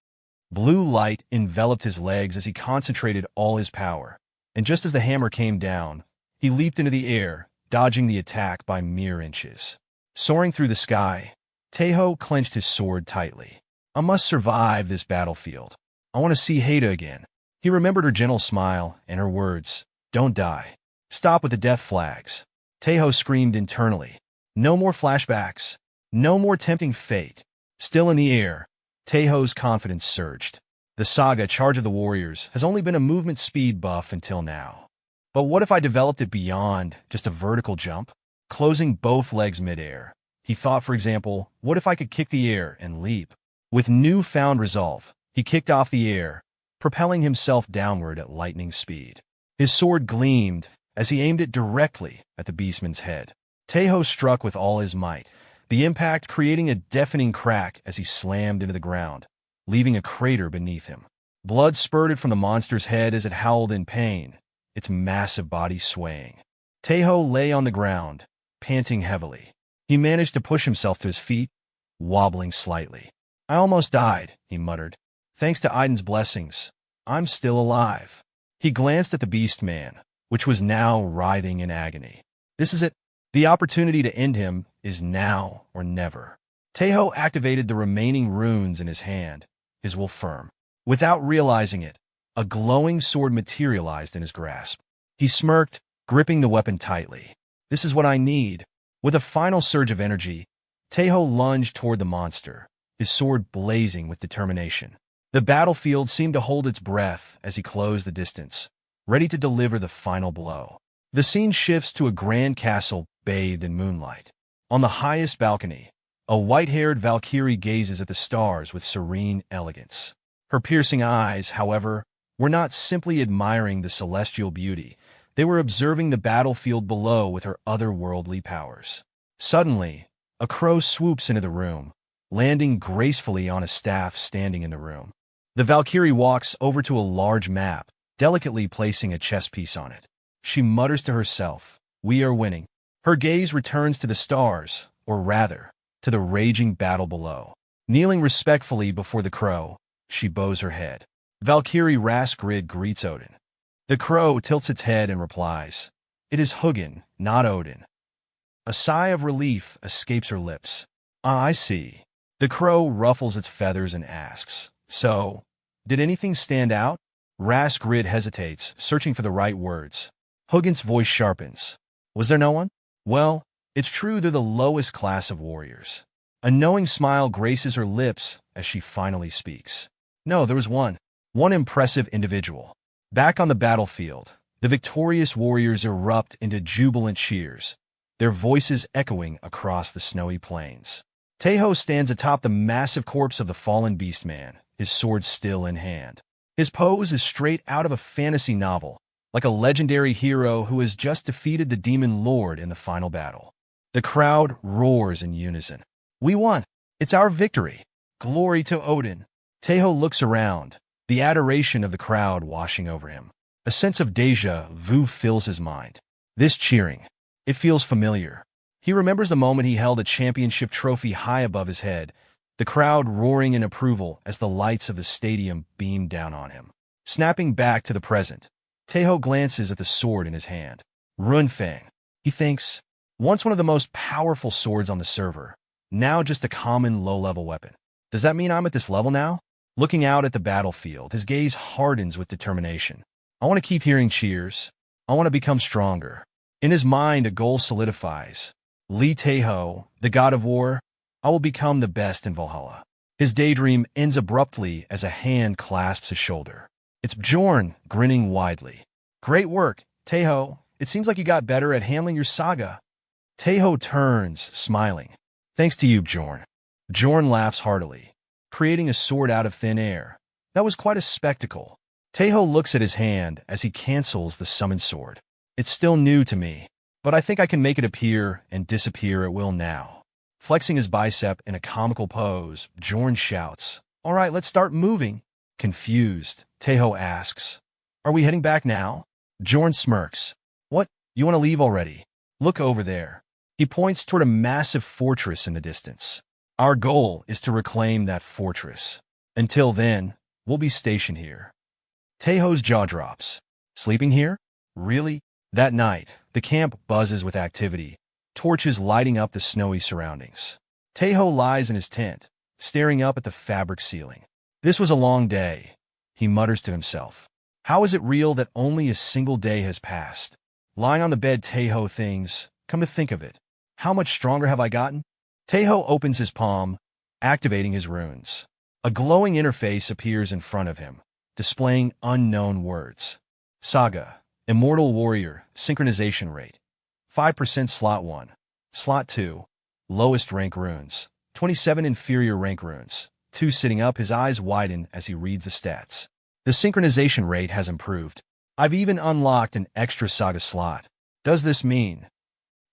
Blue light enveloped his legs as he concentrated all his power, and just as the hammer came down, he leaped into the air, dodging the attack by mere inches. Soaring through the sky, Tae Ho clenched his sword tightly. I must survive this battlefield. I want to see Heda again. He remembered her gentle smile and her words, don't die. Stop with the death flags. Tae Ho screamed internally. No more flashbacks. No more tempting fate. Still in the air, Tae Ho's confidence surged. The Saga, Charge of the Warriors, has only been a movement speed buff until now. But what if I developed it beyond just a vertical jump? Closing both legs midair. He thought, for example, what if I could kick the air and leap? With newfound resolve, he kicked off the air, propelling himself downward at lightning speed. His sword gleamed as he aimed it directly at the beastman's head. Tae Ho struck with all his might, the impact creating a deafening crack as he slammed into the ground, leaving a crater beneath him. Blood spurted from the monster's head as it howled in pain, its massive body swaying. Tae Ho lay on the ground, panting heavily. He managed to push himself to his feet, wobbling slightly. I almost died, he muttered. Thanks to Aiden's blessings, I'm still alive. He glanced at the beast man, which was now writhing in agony. This is it. The opportunity to end him is now or never. Tae Ho activated the remaining runes in his hand, his will firm. Without realizing it, a glowing sword materialized in his grasp. He smirked, gripping the weapon tightly. This is what I need. With a final surge of energy, Tae Ho lunged toward the monster, his sword blazing with determination. The battlefield seemed to hold its breath as he closed the distance, ready to deliver the final blow. The scene shifts to a grand castle bathed in moonlight. On the highest balcony, a white-haired valkyrie gazes at the stars with serene elegance. Her piercing eyes, however, were not simply admiring the celestial beauty. They were observing the battlefield below with her otherworldly powers. Suddenly, a crow swoops into the room, landing gracefully on a staff standing in the room. The valkyrie walks over to a large map, delicately placing a chess piece on it. She mutters to herself, "We are winning." Her gaze returns to the stars, or rather, to the raging battle below. Kneeling respectfully before the crow, she bows her head. Valkyrie Raskrid greets Odin. The crow tilts its head and replies, "It is Hugin, not Odin." A sigh of relief escapes her lips. "Ah, I see." The crow ruffles its feathers and asks, "So, did anything stand out?" Raskrid hesitates, searching for the right words. Hugin's voice sharpens. "Was there no one?" "Well, it's true they're the lowest class of warriors." A knowing smile graces her lips as she finally speaks. "No, there was one. One impressive individual." Back on the battlefield, the victorious warriors erupt into jubilant cheers, their voices echoing across the snowy plains. Tae Ho stands atop the massive corpse of the fallen beastman, his sword still in hand. His pose is straight out of a fantasy novel, like a legendary hero who has just defeated the demon lord in the final battle. The crowd roars in unison. "We won! It's our victory! Glory to Odin!" Tae Ho looks around, the adoration of the crowd washing over him. A sense of déjà vu fills his mind. This cheering, it feels familiar. He remembers the moment he held a championship trophy high above his head, the crowd roaring in approval as the lights of the stadium beamed down on him. Snapping back to the present, Tae Ho glances at the sword in his hand. Runfang, he thinks, once one of the most powerful swords on the server, now just a common low-level weapon. Does that mean I'm at this level now? Looking out at the battlefield, his gaze hardens with determination. I want to keep hearing cheers. I want to become stronger. In his mind, a goal solidifies. Lee Tae Ho, the god of war, I will become the best in Valhalla. His daydream ends abruptly as a hand clasps his shoulder. It's Bjorn, grinning widely. "Great work, Tae Ho. It seems like you got better at handling your saga." Tae Ho turns, smiling. "Thanks to you, Bjorn." Bjorn laughs heartily, creating a sword out of thin air. That was quite a spectacle. Tae Ho looks at his hand as he cancels the summoned sword. "It's still new to me, but I think I can make it appear and disappear at will now." Flexing his bicep in a comical pose, Bjorn shouts, "All right, let's start moving." Confused, Tae Ho asks, "Are we heading back now?" Bjorn smirks. "What, you want to leave already? Look over there." He points toward a massive fortress in the distance. "Our goal is to reclaim that fortress. Until then, we'll be stationed here." Tae Ho's jaw drops. "Sleeping here? Really?" That night, the camp buzzes with activity, torches lighting up the snowy surroundings. Tae Ho lies in his tent, staring up at the fabric ceiling. "This was a long day," he mutters to himself. How is it real that only a single day has passed? Lying on the bed, Tae Ho thinks, come to think of it, how much stronger have I gotten? Tae Ho opens his palm, activating his runes. A glowing interface appears in front of him, displaying unknown words. Saga, Immortal Warrior, Synchronization Rate, 5% Slot 1. Slot 2, Lowest Rank Runes, 27 Inferior Rank Runes. 2 Sitting up, his eyes widen as he reads the stats. The synchronization rate has improved. I've even unlocked an extra Saga slot. Does this mean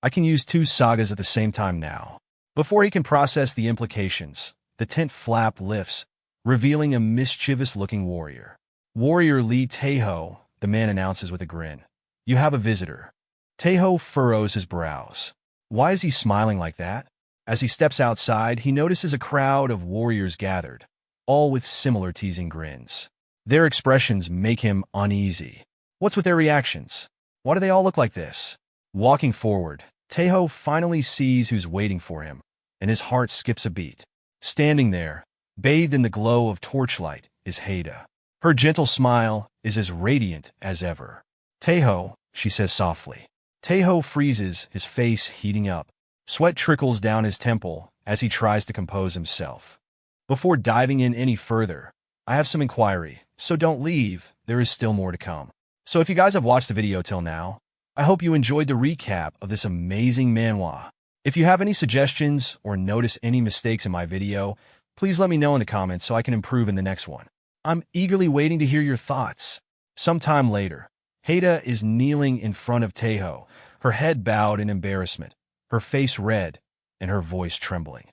I can use 2 Sagas at the same time now? Before he can process the implications, the tent flap lifts, revealing a mischievous-looking warrior. "Warrior Lee Tae Ho," the man announces with a grin. "You have a visitor." Tae Ho furrows his brows. Why is he smiling like that? As he steps outside, he notices a crowd of warriors gathered, all with similar teasing grins. Their expressions make him uneasy. What's with their reactions? Why do they all look like this? Walking forward, Tae Ho finally sees who's waiting for him, and his heart skips a beat. Standing there, bathed in the glow of torchlight, is Heda. Her gentle smile is as radiant as ever. "Tae Ho," she says softly. Tae Ho freezes, his face heating up. Sweat trickles down his temple as he tries to compose himself. Before diving in any further, I have some inquiry, so don't leave, there is still more to come. So if you guys have watched the video till now, I hope you enjoyed the recap of this amazing manhwa. If you have any suggestions or notice any mistakes in my video, please let me know in the comments so I can improve in the next one. I'm eagerly waiting to hear your thoughts. Sometime later, Heda is kneeling in front of Tae Ho, her head bowed in embarrassment, her face red, and her voice trembling.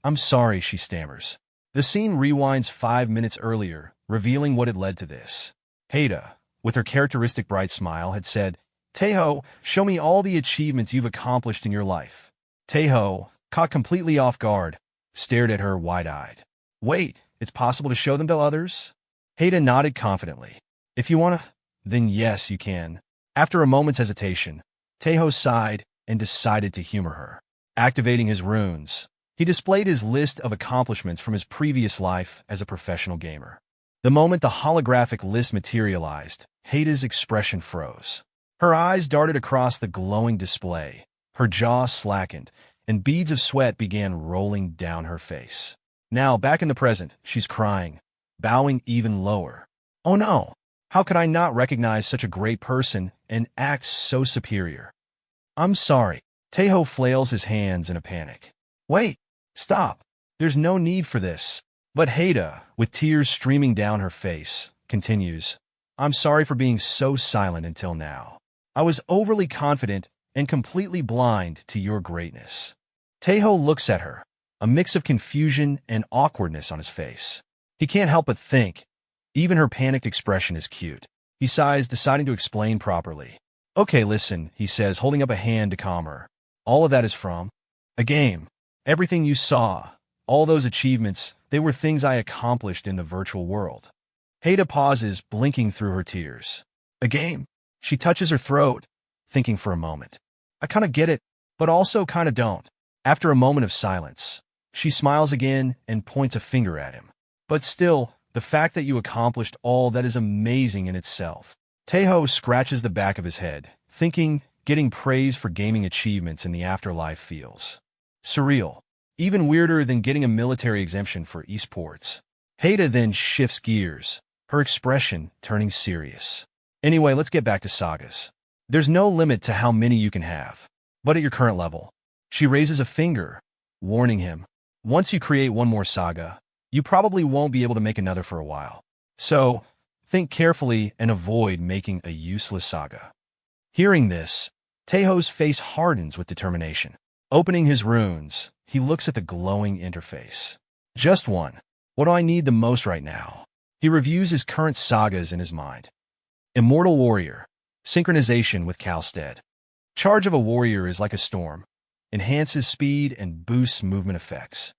I'm sorry, she stammers. The scene rewinds 5 minutes earlier, revealing what had led to this. Heda, with her characteristic bright smile, had said, Tae Ho, show me all the achievements you've accomplished in your life. Tae Ho, caught completely off guard, stared at her wide-eyed. Wait, it's possible to show them to others? Heda nodded confidently. If you wanna, then yes, you can. After a moment's hesitation, Tae Ho sighed and decided to humor her. Activating his runes, he displayed his list of accomplishments from his previous life as a professional gamer. The moment the holographic list materialized, Heda's expression froze. Her eyes darted across the glowing display, her jaw slackened, and beads of sweat began rolling down her face. Now, back in the present, she's crying, bowing even lower. Oh no! How could I not recognize such a great person and act so superior? I'm sorry. Tae Ho flails his hands in a panic. Wait! Stop! There's no need for this. But Heda, with tears streaming down her face, continues, I'm sorry for being so silent until now. I was overly confident and completely blind to your greatness. Tae Ho looks at her, a mix of confusion and awkwardness on his face. He can't help but think, even her panicked expression is cute. He sighs, deciding to explain properly. Okay, listen, he says, holding up a hand to calm her. All of that is from a game. Everything you saw, all those achievements, they were things I accomplished in the virtual world. Heda pauses, blinking through her tears. A game? She touches her throat, thinking for a moment. I kinda get it, but also kinda don't. After a moment of silence, she smiles again and points a finger at him. But still, the fact that you accomplished all that is amazing in itself. Tae Ho scratches the back of his head, thinking getting praise for gaming achievements in the afterlife feels surreal, even weirder than getting a military exemption for esports. Heda then shifts gears, her expression turning serious. Anyway, let's get back to sagas. There's no limit to how many you can have. But at your current level, she raises a finger, warning him, once you create one more saga, you probably won't be able to make another for a while. So, think carefully and avoid making a useless saga. Hearing this, Tae Ho's face hardens with determination. Opening his runes, he looks at the glowing interface. Just one. What do I need the most right now? He reviews his current sagas in his mind. Immortal Warrior. Synchronization with Kalsted. Charge of a warrior is like a storm. Enhances speed and boosts movement effects.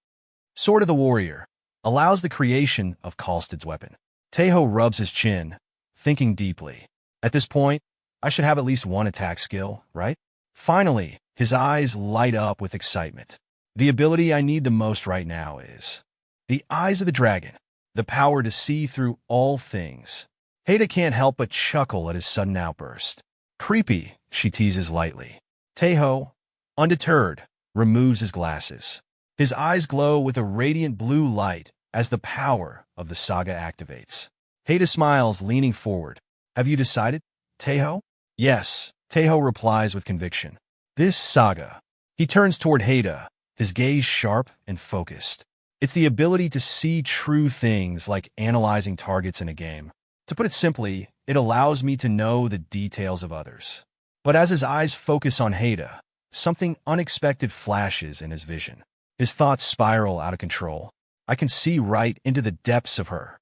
Sword of the Warrior. Allows the creation of Kalsted's weapon. Tae Ho rubs his chin, thinking deeply. At this point, I should have at least one attack skill, right? Finally, his eyes light up with excitement. The ability I need the most right now is the Eyes of the Dragon, the power to see through all things. Heda can't help but chuckle at his sudden outburst. Creepy, she teases lightly. Tae Ho, undeterred, removes his glasses. His eyes glow with a radiant blue light as the power of the saga activates. Heda smiles, leaning forward. Have you decided, Tae Ho? Yes, Tae Ho replies with conviction. This saga. He turns toward Heda, his gaze sharp and focused. It's the ability to see true things like analyzing targets in a game. To put it simply, it allows me to know the details of others. But as his eyes focus on Heda, something unexpected flashes in his vision. His thoughts spiral out of control. I can see right into the depths of her.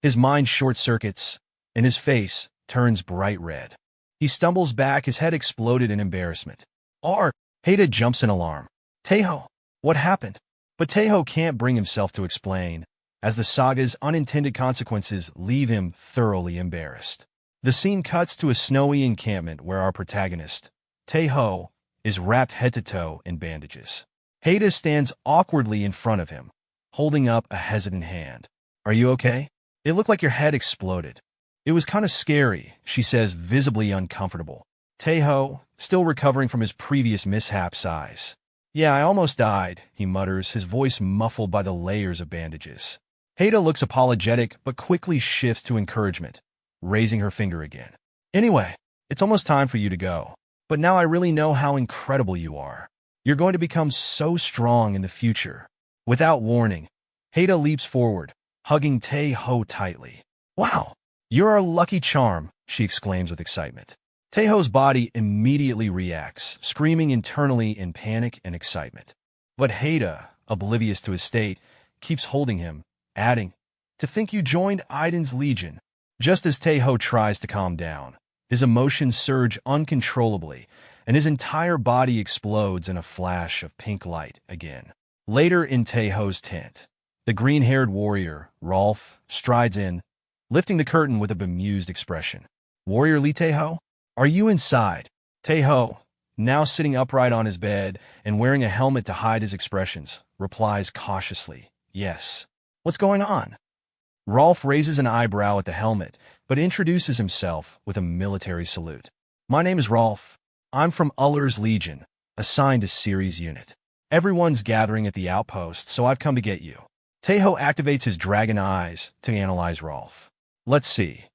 His mind short-circuits, and his face turns bright red. He stumbles back, his head exploded in embarrassment. Heda jumps in alarm. Tae Ho, what happened? But Tae Ho can't bring himself to explain, as the saga's unintended consequences leave him thoroughly embarrassed. The scene cuts to a snowy encampment where our protagonist, Tae Ho, is wrapped head to toe in bandages. Heda stands awkwardly in front of him, holding up a hesitant hand. Are you okay? It looked like your head exploded. It was kind of scary, she says, visibly uncomfortable. Tae Ho, still recovering from his previous mishap, sighs. Yeah, I almost died, he mutters, his voice muffled by the layers of bandages. Heda looks apologetic but quickly shifts to encouragement, raising her finger again. Anyway, it's almost time for you to go. But now I really know how incredible you are. You're going to become so strong in the future. Without warning, Heda leaps forward, hugging Tae Ho tightly. Wow, you're our lucky charm, she exclaims with excitement. Tae Ho's body immediately reacts, screaming internally in panic and excitement. But Heda, oblivious to his state, keeps holding him, adding, to think you joined Aiden's legion. Just as Tae Ho tries to calm down, His emotions surge uncontrollably, and his entire body explodes in a flash of pink light again. Later in Tae Ho's tent, the green-haired warrior, Rolf, strides in, lifting the curtain with a bemused expression. "Warrior Lee Tae Ho? Are you inside?" Tae Ho, now sitting upright on his bed and wearing a helmet to hide his expressions, replies cautiously, "Yes." "What's going on?" Rolf raises an eyebrow at the helmet, but introduces himself with a military salute. "My name is Rolf. I'm from Uller's Legion, assigned to Ciri's unit. Everyone's gathering at the outpost, so I've come to get you." Tae Ho activates his dragon eyes to analyze Rolf. "Let's see,"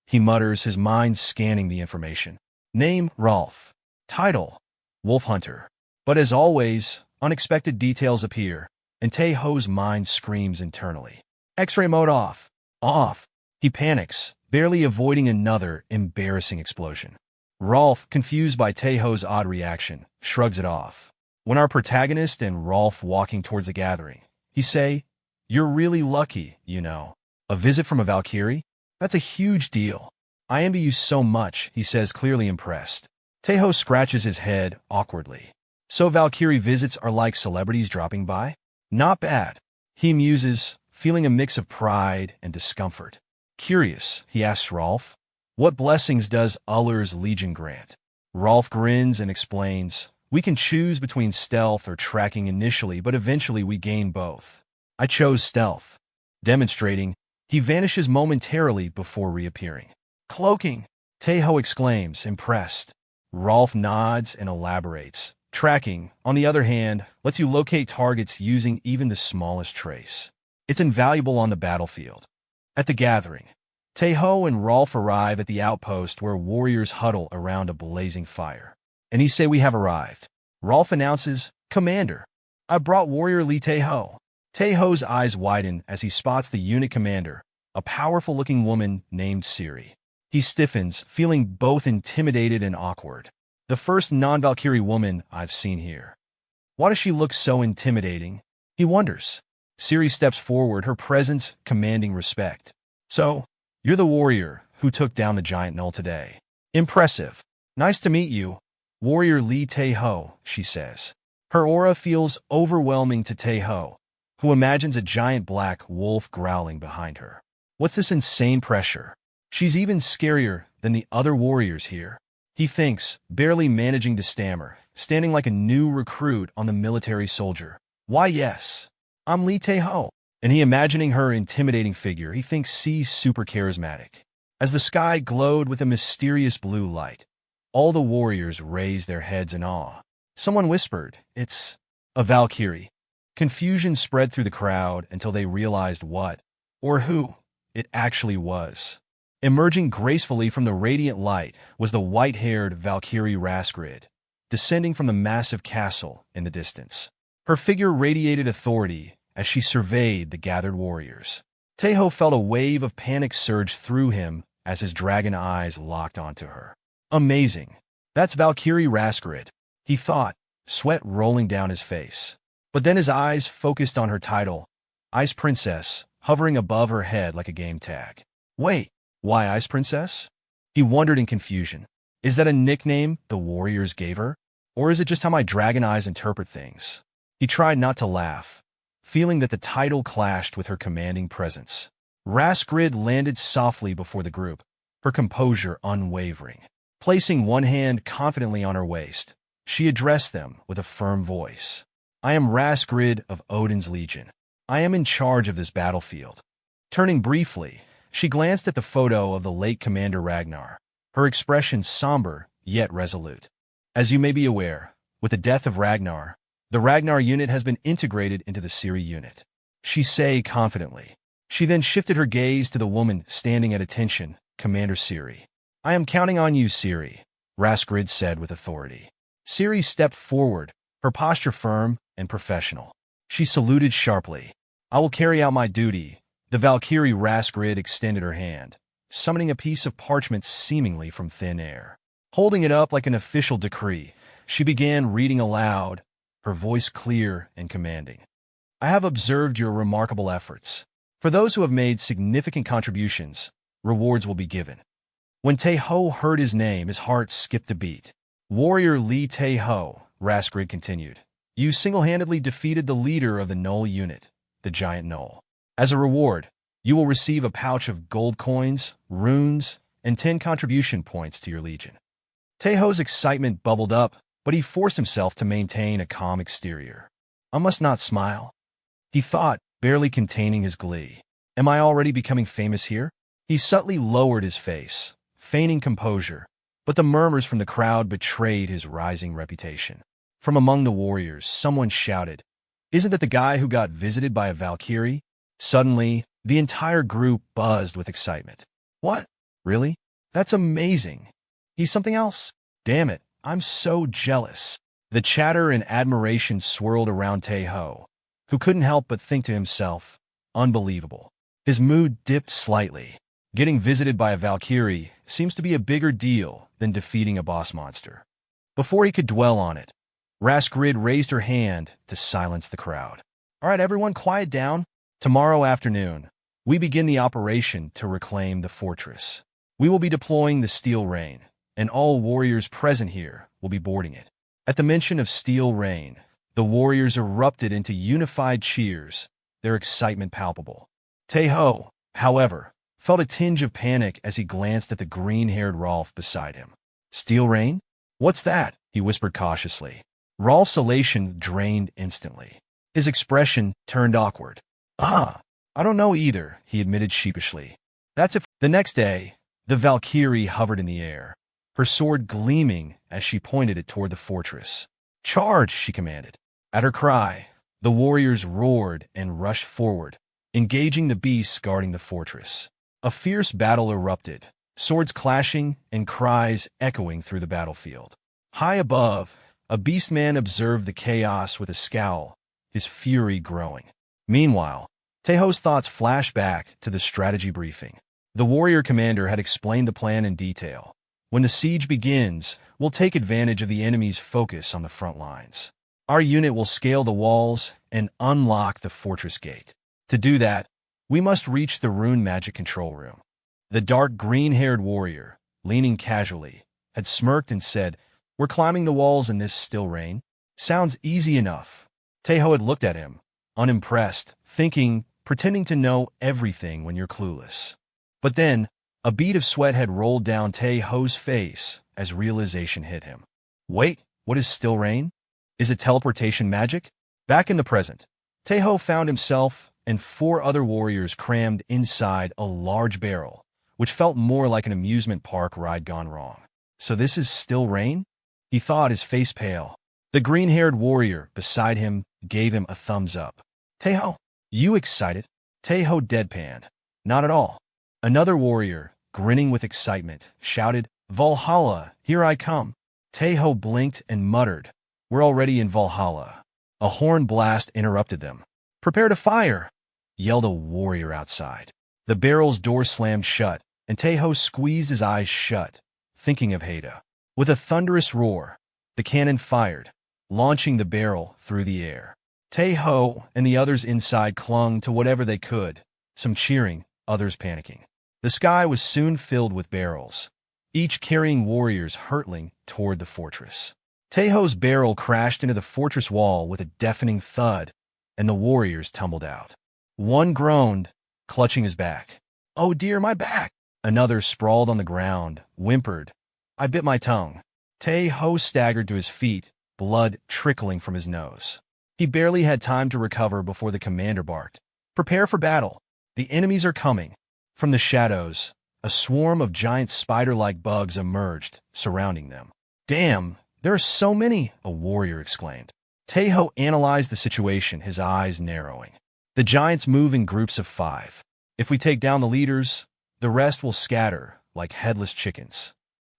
he mutters, his mind scanning the information. Name, Rolf. Title, Wolf Hunter. But as always, unexpected details appear, and Tae Ho's mind screams internally. X-ray mode off. Off. He panics, barely avoiding another embarrassing explosion. Rolf, confused by Tae Ho's odd reaction, shrugs it off. When our protagonist and Rolf walking towards the gathering, he say, "You're really lucky, you know. A visit from a valkyrie? That's a huge deal. I envy you so much," he says, clearly impressed. Tae Ho scratches his head awkwardly. "So valkyrie visits are like celebrities dropping by? Not bad." He muses, feeling a mix of pride and discomfort. Curious, he asks Rolf, "What blessings does Uller's Legion grant?" Rolf grins and explains, "We can choose between stealth or tracking initially, but eventually we gain both. I chose stealth." Demonstrating, he vanishes momentarily before reappearing. "Cloaking!" Tae Ho exclaims, impressed. Rolf nods and elaborates. "Tracking, on the other hand, lets you locate targets using even the smallest trace. It's invaluable on the battlefield." At the gathering, Tae Ho and Rolf arrive at the outpost where warriors huddle around a blazing fire. And he say, "We have arrived." Rolf announces, "Commander, I brought warrior Lee Tae Ho." Tae Ho's eyes widen as he spots the unit commander, a powerful-looking woman named Ciri. He stiffens, feeling both intimidated and awkward. "The first non-Valkyrie woman I've seen here. Why does she look so intimidating?" he wonders. Ciri steps forward, her presence commanding respect. "So, you're the warrior who took down the giant knoll today. Impressive. Nice to meet you, warrior Lee Tae Ho," she says. Her aura feels overwhelming to Tae Ho, who imagines a giant black wolf growling behind her. What's this insane pressure? She's even scarier than the other warriors here, he thinks, barely managing to stammer, standing like a new recruit on the military soldier. "Why, yes. I'm Lee Tae Ho." And he, imagining her intimidating figure, he thinks she's super charismatic. As the sky glowed with a mysterious blue light, all the warriors raised their heads in awe. Someone whispered, "It's a valkyrie." Confusion spread through the crowd until they realized what, or who, it actually was. Emerging gracefully from the radiant light was the white-haired Valkyrie Raskrid, descending from the massive castle in the distance. Her figure radiated authority as she surveyed the gathered warriors. Tae Ho felt a wave of panic surge through him as his dragon eyes locked onto her. Amazing. That's Valkyrie Raskrid, he thought, sweat rolling down his face. But then his eyes focused on her title, Ice Princess, hovering above her head like a game tag. Wait, why Ice Princess? He wondered in confusion. Is that a nickname the warriors gave her? Or is it just how my dragon eyes interpret things? He tried not to laugh, feeling that the title clashed with her commanding presence. Raskrid landed softly before the group, her composure unwavering. Placing one hand confidently on her waist, she addressed them with a firm voice. "I am Raskrid of Odin's Legion. I am in charge of this battlefield." Turning briefly, she glanced at the photo of the late Commander Ragnar, her expression somber yet resolute. "As you may be aware, with the death of Ragnar, the Ragnar unit has been integrated into the Ciri unit," she said confidently. She then shifted her gaze to the woman standing at attention, Commander Ciri. "I am counting on you, Ciri," Raskrid said with authority. Ciri stepped forward, her posture firm and professional. She saluted sharply. "I will carry out my duty." The Valkyrie Raskrid extended her hand, summoning a piece of parchment seemingly from thin air. Holding it up like an official decree, she began reading aloud, her voice clear and commanding. "I have observed your remarkable efforts. For those who have made significant contributions, rewards will be given. When Tae Ho heard his name, his heart skipped a beat. Warrior Lee Tae Ho, Raskrid continued. You single-handedly defeated the leader of the Knoll unit, the giant Knoll. As a reward, you will receive a pouch of gold coins, runes, and 10 contribution points to your legion. Tae Ho's excitement bubbled up, but he forced himself to maintain a calm exterior. I must not smile, he thought, barely containing his glee. Am I already becoming famous here? He subtly lowered his face, feigning composure, but the murmurs from the crowd betrayed his rising reputation. From among the warriors, someone shouted, Isn't that the guy who got visited by a valkyrie? Suddenly, the entire group buzzed with excitement. What? Really? That's amazing. He's something else? Damn it, I'm so jealous. The chatter and admiration swirled around Tae Ho, who couldn't help but think to himself, unbelievable. His mood dipped slightly. Getting visited by a valkyrie seems to be a bigger deal than defeating a boss monster. Before he could dwell on it, Raskrid raised her hand to silence the crowd. All right, everyone, quiet down. Tomorrow afternoon, we begin the operation to reclaim the fortress. We will be deploying the Steel Rain, and all warriors present here will be boarding it. At the mention of Steel Rain, the warriors erupted into unified cheers, their excitement palpable. Tae Ho, however, felt a tinge of panic as he glanced at the green-haired Rolf beside him. Steel Rain? What's that? He whispered cautiously. Rolf's elation drained instantly. His expression turned awkward. I don't know either, he admitted sheepishly. That's it. The next day, the Valkyrie hovered in the air, her sword gleaming as she pointed it toward the fortress. Charge, she commanded. At her cry, the warriors roared and rushed forward, engaging the beasts guarding the fortress. A fierce battle erupted, swords clashing and cries echoing through the battlefield. High above, a beastman observed the chaos with a scowl, his fury growing. Meanwhile, Tae Ho's thoughts flashed back to the strategy briefing. The warrior commander had explained the plan in detail. When the siege begins, we'll take advantage of the enemy's focus on the front lines. Our unit will scale the walls and unlock the fortress gate. To do that, we must reach the rune magic control room. The dark green-haired warrior, leaning casually, had smirked and said, We're climbing the walls in this still rain. Sounds easy enough. Tae Ho had looked at him, unimpressed, thinking, pretending to know everything when you're clueless. But then, a bead of sweat had rolled down Tae Ho's face as realization hit him. Wait, what is still rain? Is it teleportation magic? Back in the present, Tae Ho found himself and 4 other warriors crammed inside a large barrel, which felt more like an amusement park ride gone wrong. So this is still rain? He thought, his face pale. The green-haired warrior beside him gave him a thumbs up. Tae Ho, you excited? Tae Ho deadpanned. Not at all. Another warrior, grinning with excitement, shouted, Valhalla, here I come. Tae Ho blinked and muttered, We're already in Valhalla. A horn blast interrupted them. Prepare to fire, yelled a warrior outside. The barrel's door slammed shut, and Tae Ho squeezed his eyes shut, thinking of Heda. With a thunderous roar, the cannon fired, launching the barrel through the air. Tae Ho and the others inside clung to whatever they could, some cheering, others panicking. The sky was soon filled with barrels, each carrying warriors hurtling toward the fortress. Tae Ho's barrel crashed into the fortress wall with a deafening thud, and the warriors tumbled out. One groaned, clutching his back. Oh dear, my back! Another sprawled on the ground, whimpered. I bit my tongue. Tae Ho staggered to his feet, blood trickling from his nose. He barely had time to recover before the commander barked. Prepare for battle. The enemies are coming. From the shadows, a swarm of giant spider-like bugs emerged, surrounding them. Damn, there are so many, a warrior exclaimed. Tae Ho analyzed the situation, his eyes narrowing. The giants move in groups of 5. If we take down the leaders, the rest will scatter like headless chickens.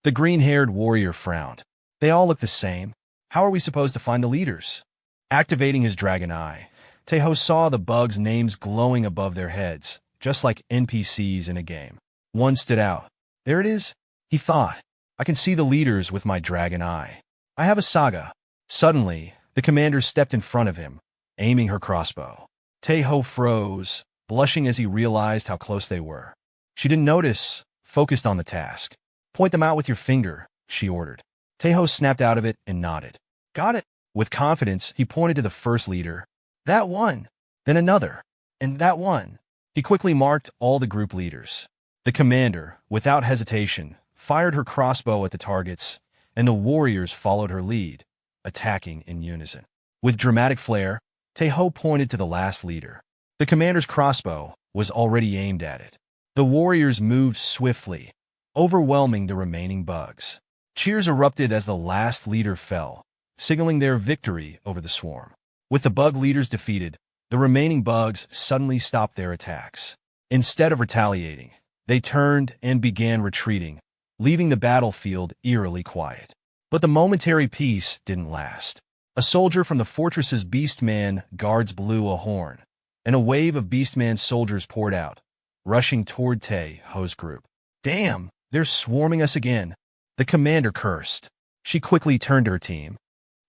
The green-haired warrior frowned. They all look the same. How are we supposed to find the leaders? Activating his dragon eye, Tae Ho saw the bugs' names glowing above their heads, just like NPCs in a game. One stood out. There it is, he thought. I can see the leaders with my dragon eye. I have a Saga. Suddenly, the commander stepped in front of him, aiming her crossbow. Tae Ho froze, blushing as he realized how close they were. She didn't notice, focused on the task. Point them out with your finger, she ordered. Tae Ho snapped out of it and nodded. Got it. With confidence, he pointed to the first leader. That one. Then another. And that one. He quickly marked all the group leaders. The commander, without hesitation, fired her crossbow at the targets, and the warriors followed her lead, attacking in unison. With dramatic flair, Tae Ho pointed to the last leader. The commander's crossbow was already aimed at it. The warriors moved swiftly, overwhelming the remaining bugs. Cheers erupted as the last leader fell, signaling their victory over the swarm. With the bug leaders defeated, the remaining bugs suddenly stopped their attacks. Instead of retaliating, they turned and began retreating, leaving the battlefield eerily quiet. But the momentary peace didn't last. A soldier from the fortress's beastman guards blew a horn, and a wave of beastman soldiers poured out, rushing toward Tae Ho's group. Damn, they're swarming us again, the commander cursed. She quickly turned to her team.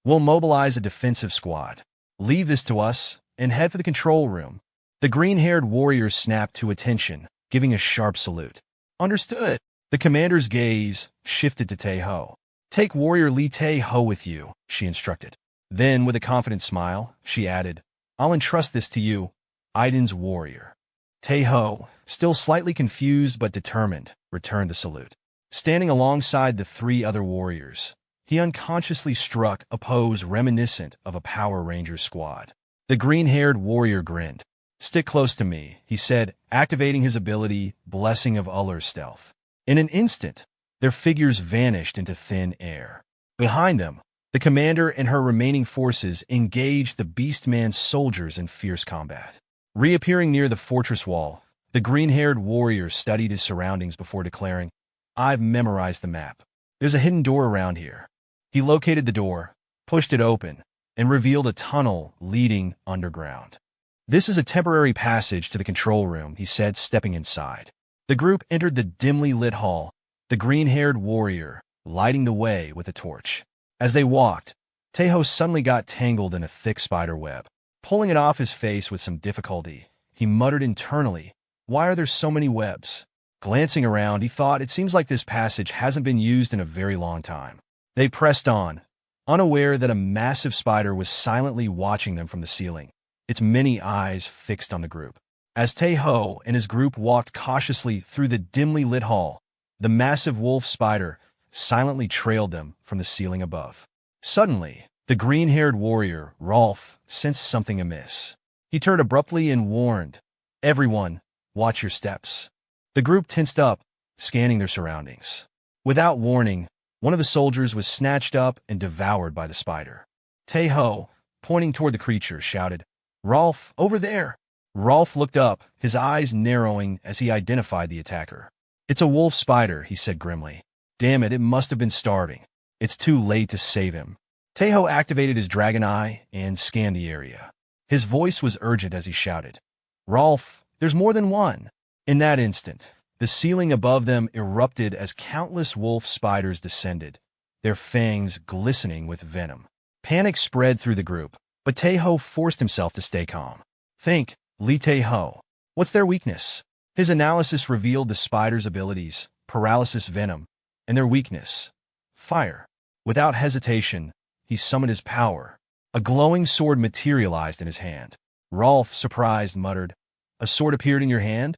We'll mobilize a defensive squad. Leave this to us and head for the control room. The green-haired warriors snapped to attention, giving a sharp salute. Understood. The commander's gaze shifted to Tae Ho. Take warrior Lee Tae Ho with you, she instructed. Then, with a confident smile, she added, I'll entrust this to you, Aiden's warrior. Tae Ho, still slightly confused but determined, returned the salute. Standing alongside the three other warriors, he unconsciously struck a pose reminiscent of a Power Rangers squad. The green-haired warrior grinned. Stick close to me, he said, activating his ability, Blessing of Ullr's Stealth. In an instant, their figures vanished into thin air. Behind them, the commander and her remaining forces engaged the Beastman soldiers in fierce combat. Reappearing near the fortress wall, the green-haired warrior studied his surroundings before declaring, I've memorized the map. There's a hidden door around here. He located the door, pushed it open, and revealed a tunnel leading underground. This is a temporary passage to the control room, he said, stepping inside. The group entered the dimly lit hall, the green-haired warrior lighting the way with a torch. As they walked, Tae Ho suddenly got tangled in a thick spider web. Pulling it off his face with some difficulty, he muttered internally, Why are there so many webs? Glancing around, he thought, it seems like this passage hasn't been used in a very long time. They pressed on, unaware that a massive spider was silently watching them from the ceiling, its many eyes fixed on the group. As Tae Ho and his group walked cautiously through the dimly lit hall, the massive wolf spider silently trailed them from the ceiling above. Suddenly, the green-haired warrior, Rolf, sensed something amiss. He turned abruptly and warned, Everyone, watch your steps. The group tensed up, scanning their surroundings. Without warning, one of the soldiers was snatched up and devoured by the spider. Tae Ho, pointing toward the creature, shouted, Rolf, over there! Rolf looked up, his eyes narrowing as he identified the attacker. It's a wolf spider, he said grimly. Damn it, it must have been starving. It's too late to save him. Tae Ho activated his dragon eye and scanned the area. His voice was urgent as he shouted, Rolf, there's more than one. In that instant, the ceiling above them erupted as countless wolf spiders descended, their fangs glistening with venom. Panic spread through the group, but Tae Ho forced himself to stay calm. Think, Lee Tae Ho. What's their weakness? His analysis revealed the spider's abilities, paralysis venom, and their weakness, fire. Without hesitation, he summoned his power. A glowing sword materialized in his hand. Rolf, surprised, muttered, A sword appeared in your hand?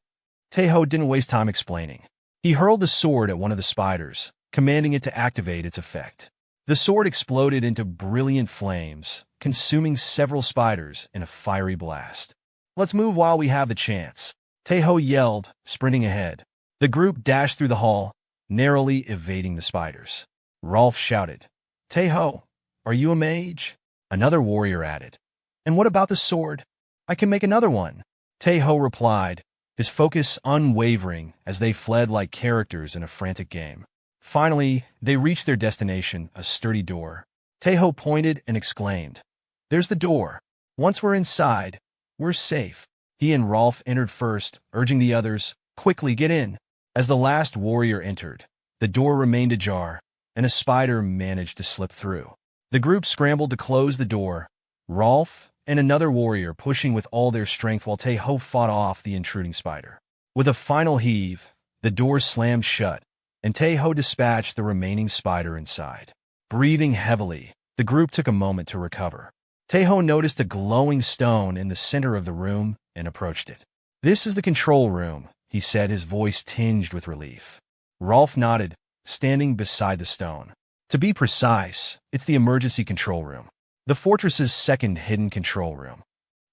Tae Ho didn't waste time explaining. He hurled the sword at one of the spiders, commanding it to activate its effect. The sword exploded into brilliant flames, consuming several spiders in a fiery blast. Let's move while we have the chance, Tae Ho yelled, sprinting ahead. The group dashed through the hall, narrowly evading the spiders. Rolf shouted, Tae Ho, are you a mage? Another warrior added. And what about the sword? I can make another one. Tae Ho replied, his focus unwavering as they fled like characters in a frantic game. Finally, they reached their destination, a sturdy door. Tae Ho pointed and exclaimed, There's the door. Once we're inside, we're safe. He and Rolf entered first, urging the others, Quickly get in. As the last warrior entered, the door remained ajar, and a spider managed to slip through. The group scrambled to close the door, Rolf and another warrior pushing with all their strength while Tae Ho fought off the intruding spider. With a final heave, the door slammed shut, and Tae Ho dispatched the remaining spider inside. Breathing heavily, the group took a moment to recover. Tae Ho noticed a glowing stone in the center of the room and approached it. "This is the control room," he said, his voice tinged with relief. Rolf nodded, standing beside the stone. "To be precise, it's the emergency control room. The fortress's second hidden control room."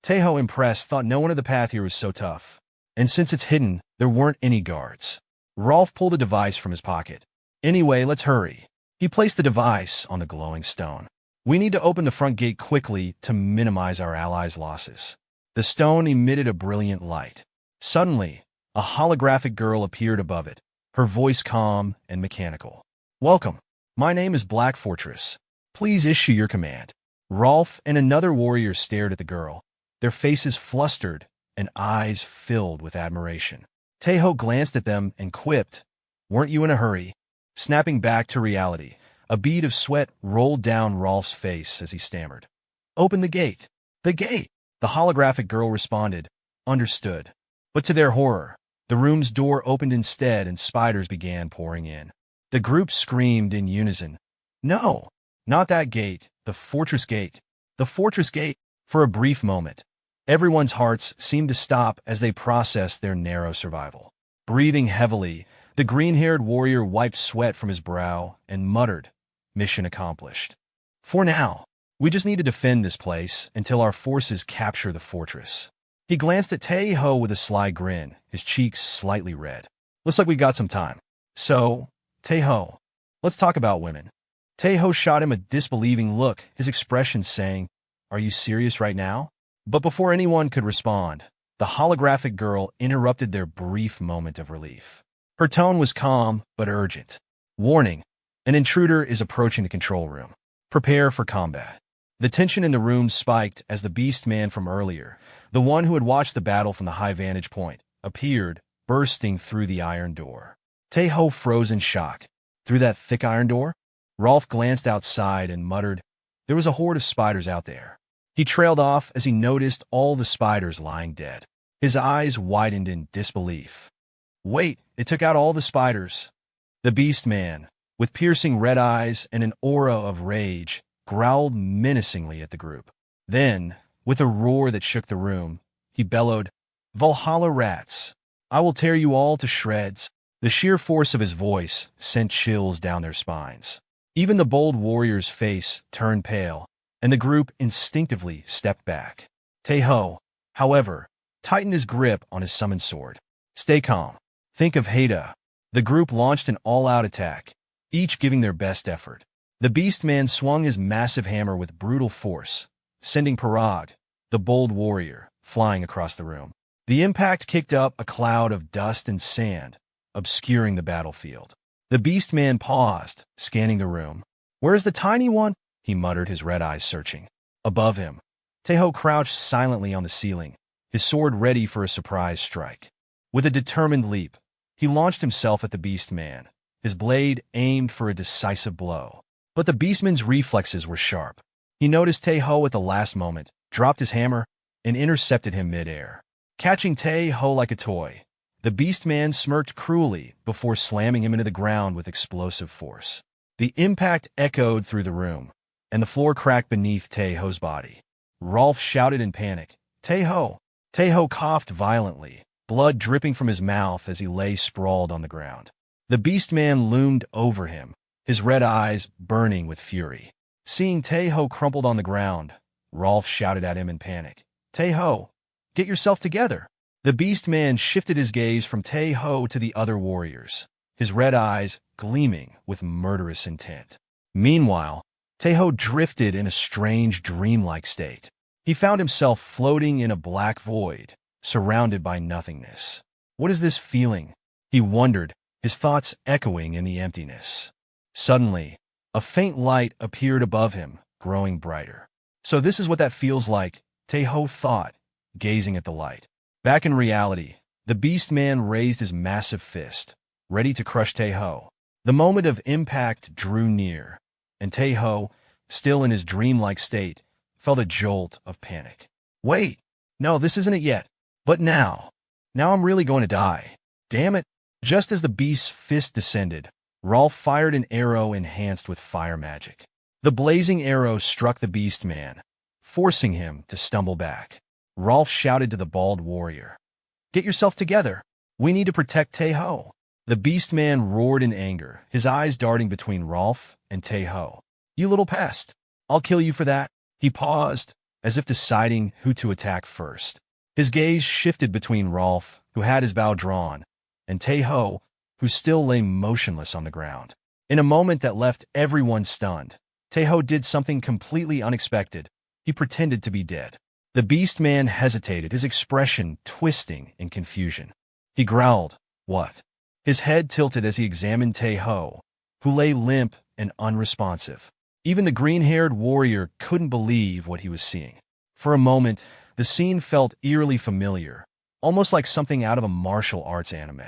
Tae Ho, impressed, thought no one of the path here was so tough. And since it's hidden, there weren't any guards. Rolf pulled a device from his pocket. "Anyway, let's hurry." He placed the device on the glowing stone. "We need to open the front gate quickly to minimize our allies' losses." The stone emitted a brilliant light. Suddenly, a holographic girl appeared above it, her voice calm and mechanical. "Welcome. My name is Black Fortress. Please issue your command." Rolf and another warrior stared at the girl, their faces flustered and eyes filled with admiration. Tae Ho glanced at them and quipped, "Weren't you in a hurry?" Snapping back to reality, a bead of sweat rolled down Rolf's face as he stammered. "Open the gate." "The gate!" The holographic girl responded, "Understood." But to their horror, the room's door opened instead and spiders began pouring in. The group screamed in unison, "No, not that gate, the fortress gate, the fortress gate." For a brief moment, everyone's hearts seemed to stop as they processed their narrow survival. Breathing heavily, the green-haired warrior wiped sweat from his brow and muttered, "Mission accomplished. For now, we just need to defend this place until our forces capture the fortress." He glanced at Tae Ho with a sly grin, his cheeks slightly red. "Looks like we got some time. So, Tae Ho, let's talk about women." Tae Ho shot him a disbelieving look, his expression saying, "Are you serious right now?" But before anyone could respond, the holographic girl interrupted their brief moment of relief. Her tone was calm but urgent. "Warning, an intruder is approaching the control room. Prepare for combat." The tension in the room spiked as the beast man from earlier, the one who had watched the battle from the high vantage point, appeared, bursting through the iron door. Tae Ho froze in shock. Through that thick iron door? Rolf glanced outside and muttered, "There was a horde of spiders out there." He trailed off as he noticed all the spiders lying dead. His eyes widened in disbelief. "Wait, it took out all the spiders." The beast man, with piercing red eyes and an aura of rage, growled menacingly at the group. Then, with a roar that shook the room, he bellowed, "Valhalla rats! I will tear you all to shreds." The sheer force of his voice sent chills down their spines. Even the bold warrior's face turned pale, and the group instinctively stepped back. Tae Ho, however, tightened his grip on his summoned sword. "Stay calm. Think of Heda." The group launched an all-out attack, each giving their best effort. The beast man swung his massive hammer with brutal force, sending Parag, the bold warrior, flying across the room. The impact kicked up a cloud of dust and sand, obscuring the battlefield. The beast man paused, scanning the room. "Where's the tiny one?" he muttered, his red eyes searching. Above him, Tae Ho crouched silently on the ceiling, his sword ready for a surprise strike. With a determined leap, he launched himself at the beast man, his blade aimed for a decisive blow. But the beastman's reflexes were sharp. He noticed Tae Ho at the last moment, dropped his hammer, and intercepted him mid-air. Catching Tae Ho like a toy, the beastman smirked cruelly before slamming him into the ground with explosive force. The impact echoed through the room, and the floor cracked beneath Tae Ho's body. Rolf shouted in panic, "Tae Ho!" Tae Ho coughed violently, blood dripping from his mouth as he lay sprawled on the ground. The beastman loomed over him, his red eyes burning with fury. Seeing Tae Ho crumpled on the ground, Rolf shouted at him in panic, "Tae Ho, get yourself together!" The beastman shifted his gaze from Tae Ho to the other warriors, his red eyes gleaming with murderous intent. Meanwhile, Tae Ho drifted in a strange dreamlike state. He found himself floating in a black void, surrounded by nothingness. What is this feeling? He wondered, his thoughts echoing in the emptiness. Suddenly, a faint light appeared above him, growing brighter. So this is what that feels like, Tae Ho thought, gazing at the light. Back in reality, the beast man raised his massive fist, ready to crush Tae Ho. The moment of impact drew near, and Tae Ho, still in his dreamlike state, felt a jolt of panic. "Wait, no, this isn't it yet. But now I'm really going to die. Damn it." Just as the beast's fist descended, Rolf fired an arrow enhanced with fire magic. The blazing arrow struck the beast man, forcing him to stumble back. Rolf shouted to the bald warrior, "Get yourself together. We need to protect Tae Ho." The beast man roared in anger, his eyes darting between Rolf and Tae Ho. "You little pest. I'll kill you for that." He paused, as if deciding who to attack first. His gaze shifted between Rolf, who had his bow drawn, and Tae Ho, who still lay motionless on the ground. In a moment that left everyone stunned, Tae Ho did something completely unexpected. He pretended to be dead. The beast man hesitated, his expression twisting in confusion. He growled, "What?" His head tilted as he examined Tae Ho, who lay limp and unresponsive. Even the green-haired warrior couldn't believe what he was seeing. For a moment, the scene felt eerily familiar, almost like something out of a martial arts anime.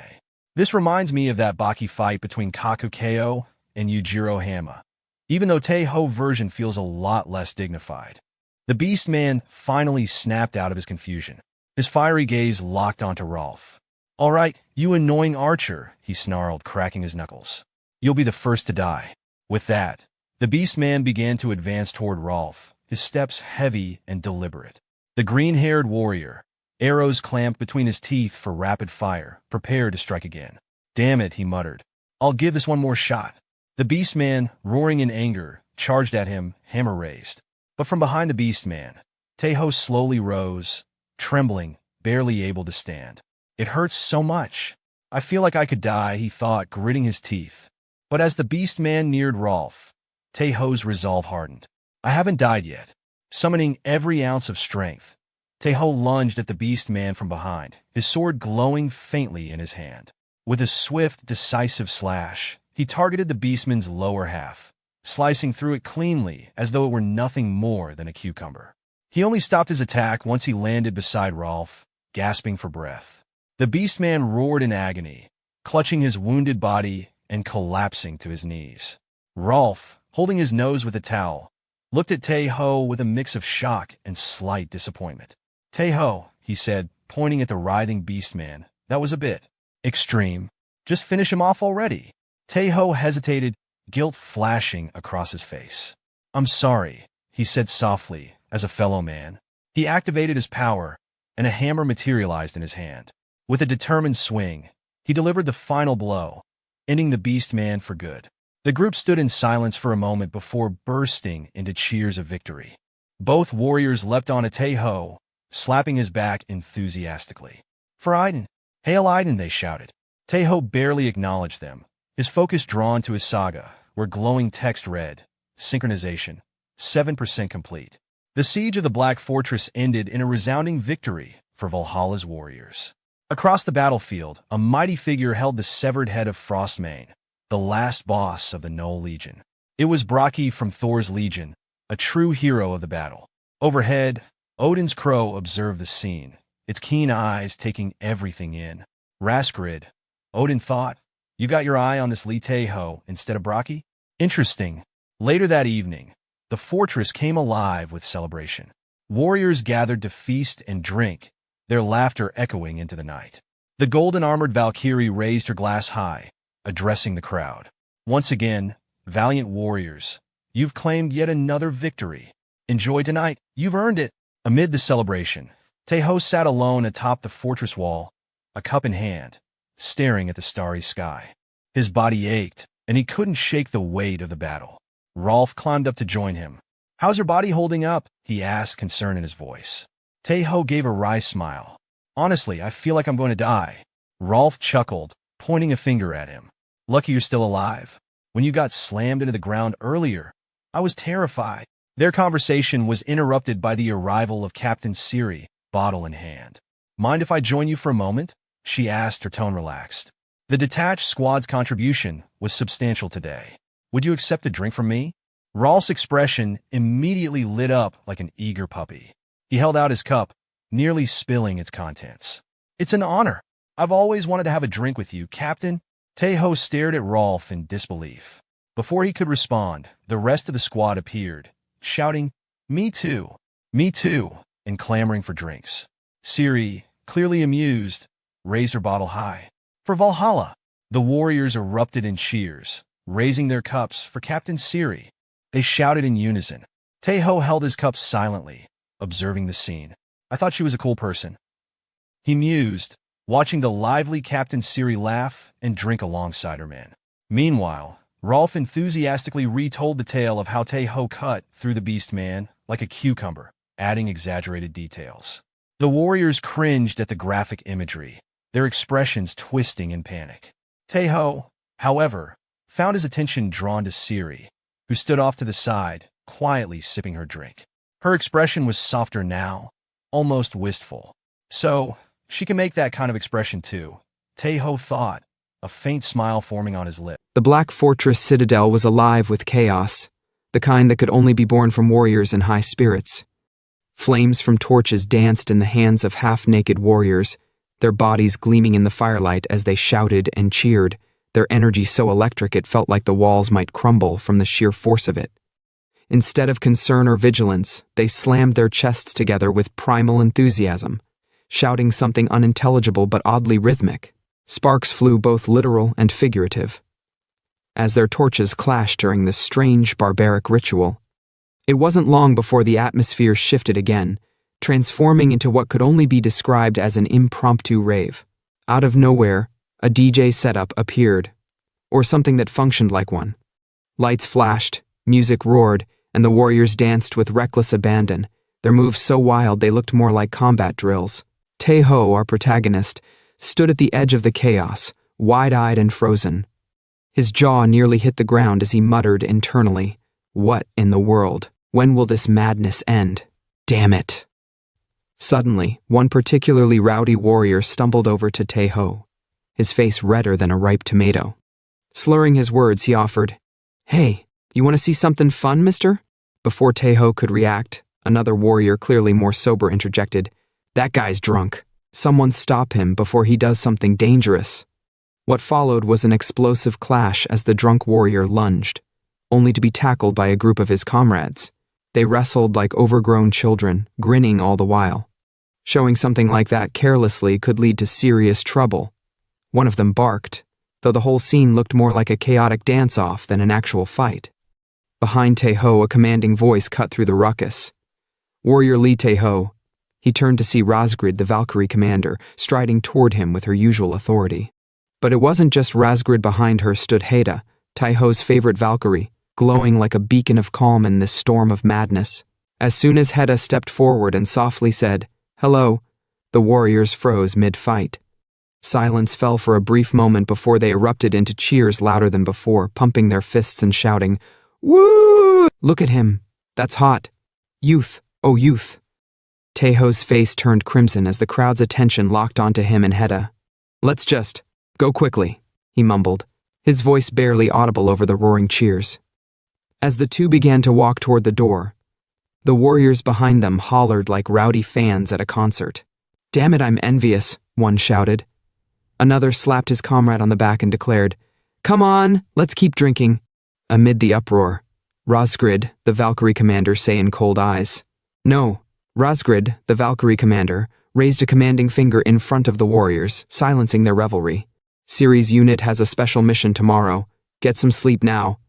This reminds me of that Baki fight between Kakukeo and Yujiro Hama, even though Tae Ho version feels a lot less dignified. The beast man finally snapped out of his confusion. His fiery gaze locked onto Rolf. "All right, you annoying archer," he snarled, cracking his knuckles. "You'll be the first to die." With that, the beast man began to advance toward Rolf, his steps heavy and deliberate. The green-haired warrior, arrows clamped between his teeth for rapid fire, prepared to strike again. "Damn it," he muttered. "I'll give this one more shot." The beast man, roaring in anger, charged at him, hammer raised. But from behind the beast man, Tae Ho slowly rose, trembling, barely able to stand. "It hurts so much. I feel like I could die," he thought, gritting his teeth. But as the beast man neared Rolf, Tae Ho's resolve hardened. "I haven't died yet." Summoning every ounce of strength, Tae Ho lunged at the beast man from behind, his sword glowing faintly in his hand. With a swift, decisive slash, he targeted the beastman's lower half, slicing through it cleanly as though it were nothing more than a cucumber. He only stopped his attack once he landed beside Rolf, gasping for breath. The beastman roared in agony, clutching his wounded body and collapsing to his knees. Rolf, holding his nose with a towel, looked at Tae Ho with a mix of shock and slight disappointment. "Tae Ho," he said, pointing at the writhing beastman, "that was a bit extreme. Just finish him off already." Tae Ho hesitated, guilt flashing across his face. "I'm sorry," he said softly, as a fellow man. He activated his power, and a hammer materialized in his hand. With a determined swing, he delivered the final blow, ending the beastman for good. The group stood in silence for a moment before bursting into cheers of victory. Both warriors leapt onto Tae Ho, slapping his back enthusiastically. "For Aiden! Hail Aiden!" they shouted. Tae Ho barely acknowledged them, his focus drawn to his saga, where glowing text read, "Synchronization, 7% complete." The siege of the Black Fortress ended in a resounding victory for Valhalla's warriors. Across the battlefield, a mighty figure held the severed head of Frostmane, the last boss of the Knoll Legion. It was Bragi from Thor's Legion, a true hero of the battle. Overhead, Odin's crow observed the scene, its keen eyes taking everything in. "Raskrid," Odin thought, "you got your eye on this Lee Tae Ho instead of Bragi? Interesting." Later that evening, the fortress came alive with celebration. Warriors gathered to feast and drink, their laughter echoing into the night. The golden-armored Valkyrie raised her glass high, addressing the crowd. "Once again, valiant warriors, you've claimed yet another victory. Enjoy tonight, you've earned it." Amid the celebration, Tae Ho sat alone atop the fortress wall, a cup in hand, staring at the starry sky. His body ached, and he couldn't shake the weight of the battle. Rolf climbed up to join him. "How's your body holding up?" he asked, concern in his voice. Tae Ho gave a wry smile. "Honestly, I feel like I'm going to die." Rolf chuckled, pointing a finger at him. "Lucky you're still alive. When you got slammed into the ground earlier, I was terrified." Their conversation was interrupted by the arrival of Captain Siri, bottle in hand. "Mind if I join you for a moment?" she asked, her tone relaxed. The detached squad's contribution was substantial today. "Would you accept a drink from me?" Rolf's expression immediately lit up like an eager puppy. He held out his cup, nearly spilling its contents. "It's an honor. I've always wanted to have a drink with you, Captain." Tae Ho stared at Rolf in disbelief. Before he could respond, the rest of the squad appeared, shouting, "Me too! Me too!" and clamoring for drinks. Siri, clearly amused, raised her bottle high. "For Valhalla!" The warriors erupted in cheers, raising their cups for Captain Siri. They shouted in unison. Tae Ho held his cup silently, observing the scene. I thought she was a cool person. He mused, watching the lively Captain Siri laugh and drink alongside her man. Meanwhile, Rolf enthusiastically retold the tale of how Tae Ho cut through the beast man like a cucumber, adding exaggerated details. The warriors cringed at the graphic imagery, their expressions twisting in panic. Tae Ho, however, found his attention drawn to Siri, who stood off to the side, quietly sipping her drink. Her expression was softer now, almost wistful. So, she can make that kind of expression too, Tae Ho thought, a faint smile forming on his lip. The Black Fortress Citadel was alive with chaos, the kind that could only be born from warriors in high spirits. Flames from torches danced in the hands of half-naked warriors, their bodies gleaming in the firelight as they shouted and cheered, their energy so electric it felt like the walls might crumble from the sheer force of it. Instead of concern or vigilance, they slammed their chests together with primal enthusiasm, shouting something unintelligible but oddly rhythmic. Sparks flew both literal and figurative, as their torches clashed during this strange, barbaric ritual. It wasn't long before the atmosphere shifted again, transforming into what could only be described as an impromptu rave. Out of nowhere, a DJ setup appeared, or something that functioned like one. Lights flashed, music roared, and the warriors danced with reckless abandon, their moves so wild they looked more like combat drills. Tae Ho, our protagonist, stood at the edge of the chaos, wide-eyed and frozen. His jaw nearly hit the ground as he muttered internally, "What in the world? When will this madness end? Damn it!" Suddenly, one particularly rowdy warrior stumbled over to Tae Ho, his face redder than a ripe tomato. Slurring his words, he offered, "Hey, you want to see something fun, mister?" Before Tae Ho could react, another warrior, clearly more sober, interjected, "That guy's drunk. Someone stop him before he does something dangerous." What followed was an explosive clash as the drunk warrior lunged, only to be tackled by a group of his comrades. They wrestled like overgrown children, grinning all the while. Showing something like that carelessly could lead to serious trouble. One of them barked, though the whole scene looked more like a chaotic dance-off than an actual fight. Behind Tae Ho, a commanding voice cut through the ruckus. "Warrior Lee Tae Ho." He turned to see Razgrid, the Valkyrie commander, striding toward him with her usual authority. But it wasn't just Razgrid. Behind her stood Heda, Tae Ho's favorite Valkyrie, glowing like a beacon of calm in this storm of madness. As soon as Heda stepped forward and softly said, "Hello," the warriors froze mid-fight. Silence fell for a brief moment before they erupted into cheers louder than before, pumping their fists and shouting, "Woo! Look at him. That's hot. Youth, oh youth." Tae Ho's face turned crimson as the crowd's attention locked onto him and Heda. "Let's just go quickly," he mumbled, his voice barely audible over the roaring cheers. As the two began to walk toward the door, the warriors behind them hollered like rowdy fans at a concert. "Damn it, I'm envious," one shouted. Another slapped his comrade on the back and declared, "Come on, let's keep drinking." Amid the uproar, Razgrid, the Valkyrie commander, say in cold eyes. "No." Razgrid, the Valkyrie commander, raised a commanding finger in front of the warriors, silencing their revelry. "Siri's unit has a special mission tomorrow. Get some sleep now."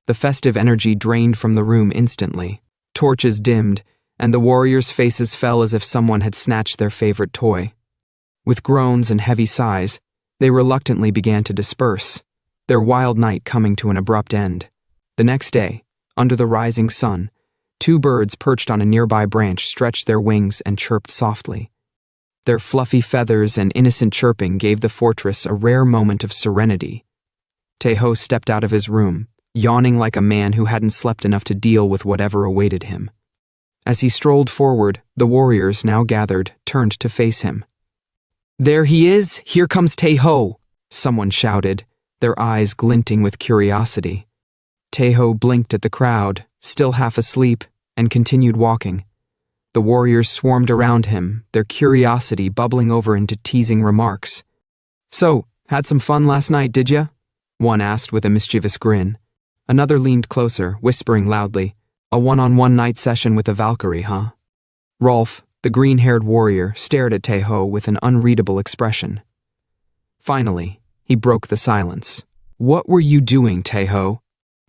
The festive energy drained from the room instantly. Torches dimmed, and the warriors' faces fell as if someone had snatched their favorite toy. With groans and heavy sighs, they reluctantly began to disperse, their wild night coming to an abrupt end. The next day, under the rising sun, two birds perched on a nearby branch stretched their wings and chirped softly. Their fluffy feathers and innocent chirping gave the fortress a rare moment of serenity. Tae Ho stepped out of his room, yawning like a man who hadn't slept enough to deal with whatever awaited him. As he strolled forward, the warriors, now gathered, turned to face him. "There he is! Here comes Tae Ho!" someone shouted, their eyes glinting with curiosity. Tae Ho blinked at the crowd, still half asleep, and continued walking. The warriors swarmed around him, their curiosity bubbling over into teasing remarks. "So, had some fun last night, did ya?" one asked with a mischievous grin. Another leaned closer, whispering loudly, "A one-on-one night session with a Valkyrie, huh?" Rolf, the green-haired warrior, stared at Tae Ho with an unreadable expression. Finally, He broke the silence. "What were you doing, Tae Ho?"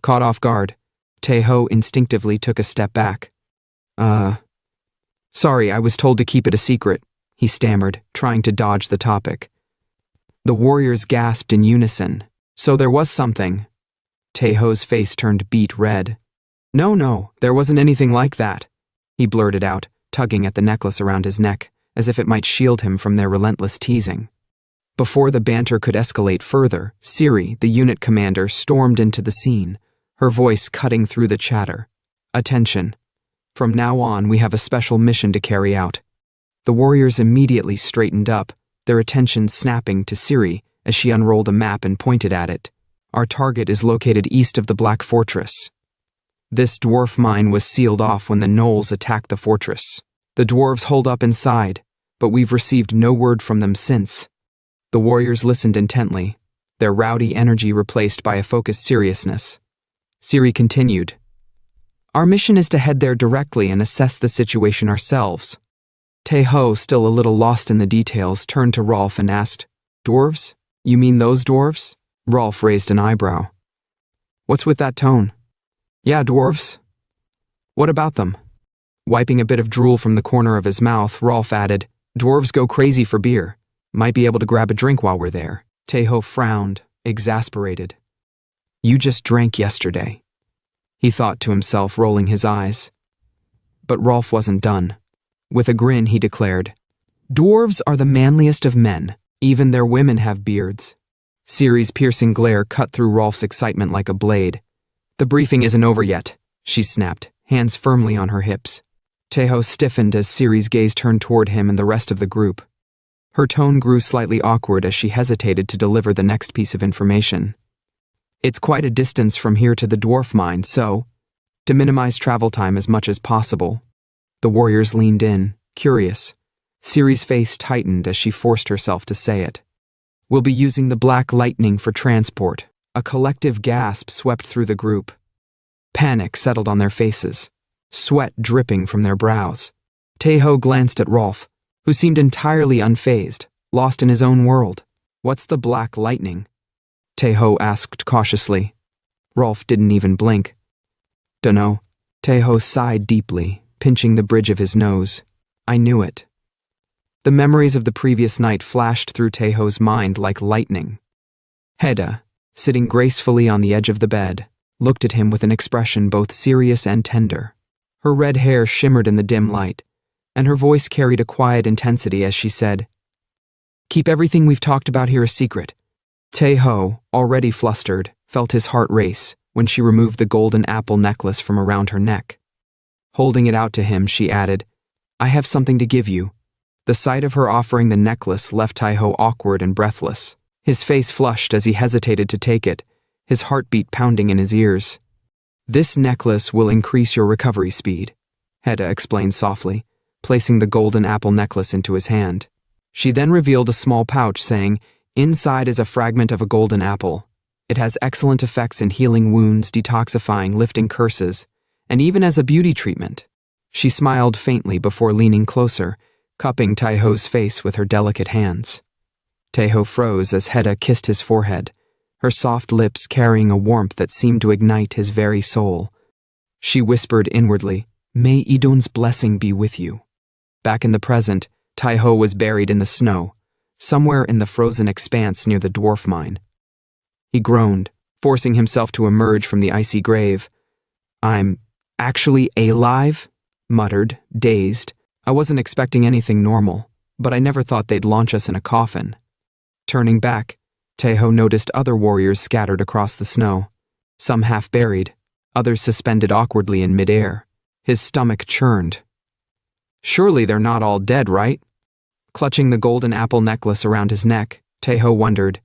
Caught off guard, Tae Ho instinctively took a step back. Sorry, I was told to keep it a secret," he stammered, trying to dodge the topic. The warriors gasped in unison. "So there was something." Tae Ho's face turned beet red. No, there wasn't anything like that," he blurted out, tugging at the necklace around his neck, as if it might shield him from their relentless teasing. Before the banter could escalate further, Siri, the unit commander, stormed into the scene, her voice cutting through the chatter. "Attention. From now on, we have a special mission to carry out." The warriors immediately straightened up, their attention snapping to Siri as she unrolled a map and pointed at it. "Our target is located east of the Black Fortress. This dwarf mine was sealed off when the gnolls attacked the fortress. The dwarves hold up inside, but we've received no word from them since." The warriors listened intently, their rowdy energy replaced by a focused seriousness. Siri continued, "Our mission is to head there directly and assess the situation ourselves." Tae Ho, still a little lost in the details, turned to Rolf and asked, "Dwarves? You mean those dwarves?" Rolf raised an eyebrow. "What's with that tone?" "Yeah, dwarves. What about them?" Wiping a bit of drool from the corner of his mouth, Rolf added, "Dwarves go crazy for beer. Might be able to grab a drink while we're there." Tae Ho frowned, exasperated. "You just drank yesterday," he thought to himself, rolling his eyes. But Rolf wasn't done. With a grin, he declared, "Dwarves are the manliest of men. Even their women have beards." Siri's piercing glare cut through Rolf's excitement like a blade. "The briefing isn't over yet," she snapped, hands firmly on her hips. Tae Ho stiffened as Siri's gaze turned toward him and the rest of the group. Her tone grew slightly awkward as she hesitated to deliver the next piece of information. "It's quite a distance from here to the dwarf mine, so, to minimize travel time as much as possible." The warriors leaned in, curious. Siri's face tightened as she forced herself to say it. "We'll be using the Black Lightning for transport." A collective gasp swept through the group. Panic settled on their faces, sweat dripping from their brows. Tae Ho glanced at Rolf, who seemed entirely unfazed, lost in his own world. "What's the Black Lightning?" Tae Ho asked cautiously. Rolf didn't even blink. "Dunno." Tae Ho sighed deeply, pinching the bridge of his nose. "I knew it." The memories of the previous night flashed through Tae Ho's mind like lightning. Heda, sitting gracefully on the edge of the bed, looked at him with an expression both serious and tender. Her red hair shimmered in the dim light, and her voice carried a quiet intensity as she said, "Keep everything we've talked about here a secret." Tae Ho, already flustered, felt his heart race when she removed the golden apple necklace from around her neck. Holding it out to him, she added, "I have something to give you." The sight of her offering the necklace left Tae Ho awkward and breathless. His face flushed as he hesitated to take it, his heartbeat pounding in his ears. "This necklace will increase your recovery speed," Heda explained softly, placing the golden apple necklace into his hand. She then revealed a small pouch, saying, "Inside is a fragment of a golden apple. It has excellent effects in healing wounds, detoxifying, lifting curses, and even as a beauty treatment." She smiled faintly before leaning closer, cupping Tae Ho's face with her delicate hands. Tae Ho froze as Heda kissed his forehead, her soft lips carrying a warmth that seemed to ignite his very soul. She whispered inwardly, "May Idun's blessing be with you." Back in the present, Tae Ho was buried in the snow, somewhere in the frozen expanse near the dwarf mine. He groaned, forcing himself to emerge from the icy grave. "I'm actually alive?" muttered, dazed. "I wasn't expecting anything normal, but I never thought they'd launch us in a coffin." Turning back, Tae Ho noticed other warriors scattered across the snow, some half-buried, others suspended awkwardly in midair. His stomach churned. Surely they're not all dead, right? Clutching the golden apple necklace around his neck, Tae Ho wondered,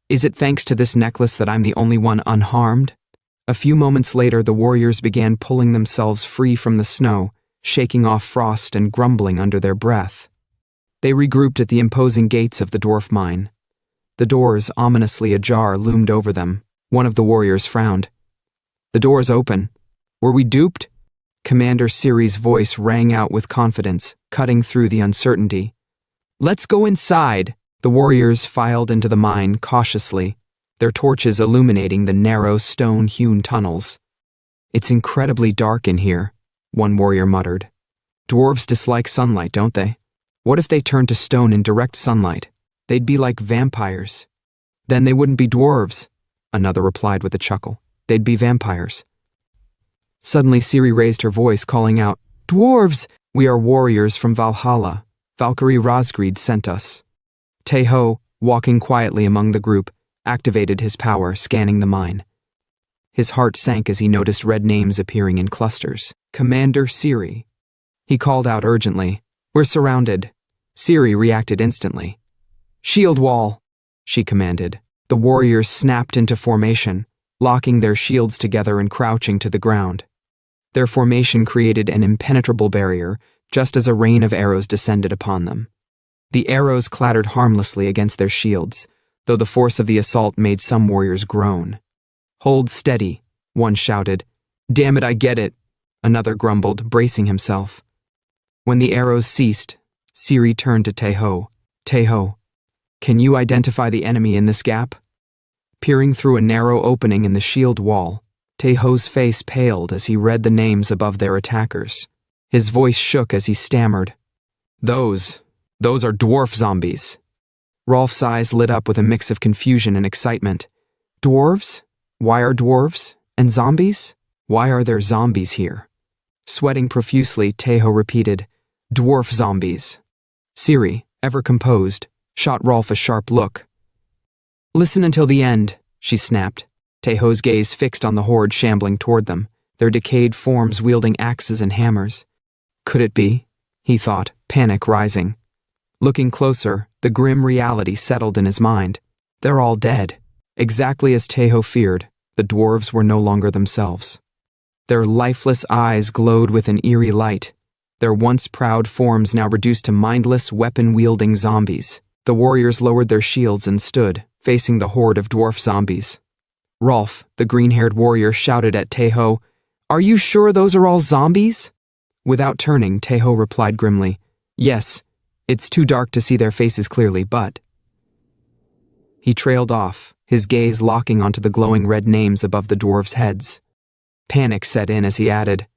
"Is it thanks to this necklace that I'm the only one unharmed?" A few moments later, the warriors began pulling themselves free from the snow, shaking off frost and grumbling under their breath. They regrouped at the imposing gates of the dwarf mine. The doors, ominously ajar, loomed over them. One of the warriors frowned. "The door's open. Were we duped?" Commander Siri's voice rang out with confidence, cutting through the uncertainty. "Let's go inside," The warriors filed into the mine cautiously, their torches illuminating the narrow stone-hewn tunnels. "It's incredibly dark in here," one warrior muttered. "Dwarves dislike sunlight, don't they? What if they turned to stone in direct sunlight? They'd be like vampires." "Then they wouldn't be dwarves," another replied with a chuckle. "They'd be vampires." Suddenly Ciri raised her voice, calling out, "Dwarves! We are warriors from Valhalla. Valkyrie Rosgrid sent us." Tae Ho, walking quietly among the group, activated his power, scanning the mine. His heart sank as he noticed red names appearing in clusters. "Commander Ciri." He called out urgently, "We're surrounded." Ciri reacted instantly. "Shield wall," she commanded. The warriors snapped into formation, locking their shields together and crouching to the ground. Their formation created an impenetrable barrier, just as a rain of arrows descended upon them. The arrows clattered harmlessly against their shields, though the force of the assault made some warriors groan. "Hold steady," one shouted. "Damn it, I get it," another grumbled, bracing himself. When the arrows ceased, Ciri turned to Tae Ho. "Tae Ho, can you identify the enemy in this gap?" Peering through a narrow opening in the shield wall, Tae Ho's face paled as he read the names above their attackers. His voice shook as he stammered, Those are dwarf zombies." Rolf's eyes lit up with a mix of confusion and excitement. "Dwarves? Why are dwarves? And zombies? Why are there zombies here?" Sweating profusely, Tae Ho repeated, "Dwarf zombies." Ciri, ever composed, shot Rolf a sharp look. "Listen until the end," she snapped. Tae Ho's gaze fixed on the horde shambling toward them, their decayed forms wielding axes and hammers. Could it be? He thought, panic rising. Looking closer, the grim reality settled in his mind. They're all dead. Exactly as Tae Ho feared, the dwarves were no longer themselves. Their lifeless eyes glowed with an eerie light, their once proud forms now reduced to mindless, weapon-wielding zombies. The warriors lowered their shields and stood, facing the horde of dwarf zombies. Rolf, the green-haired warrior, shouted at Tae Ho, "Are you sure those are all zombies?" Without turning, Tae Ho replied grimly, "Yes, it's too dark to see their faces clearly, but..." He trailed off, his gaze locking onto the glowing red names above the dwarves' heads. Panic set in as he added,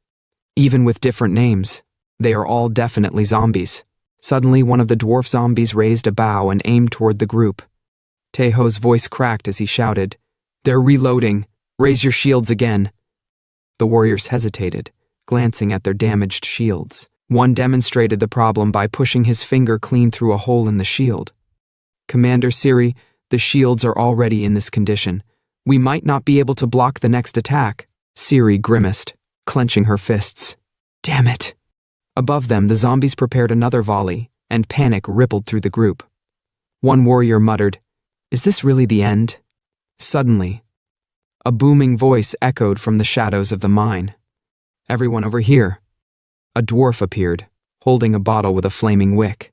"Even with different names, they are all definitely zombies." Suddenly, one of the dwarf zombies raised a bow and aimed toward the group. Tae Ho's voice cracked as he shouted, "They're reloading. Raise your shields again." The warriors hesitated, glancing at their damaged shields. One demonstrated the problem by pushing his finger clean through a hole in the shield. "Commander Ciri, the shields are already in this condition. We might not be able to block the next attack." Ciri grimaced, clenching her fists. "Damn it!" Above them, the zombies prepared another volley, and panic rippled through the group. One warrior muttered, "Is this really the end?" Suddenly, a booming voice echoed from the shadows of the mine. "Everyone over here." A dwarf appeared, holding a bottle with a flaming wick.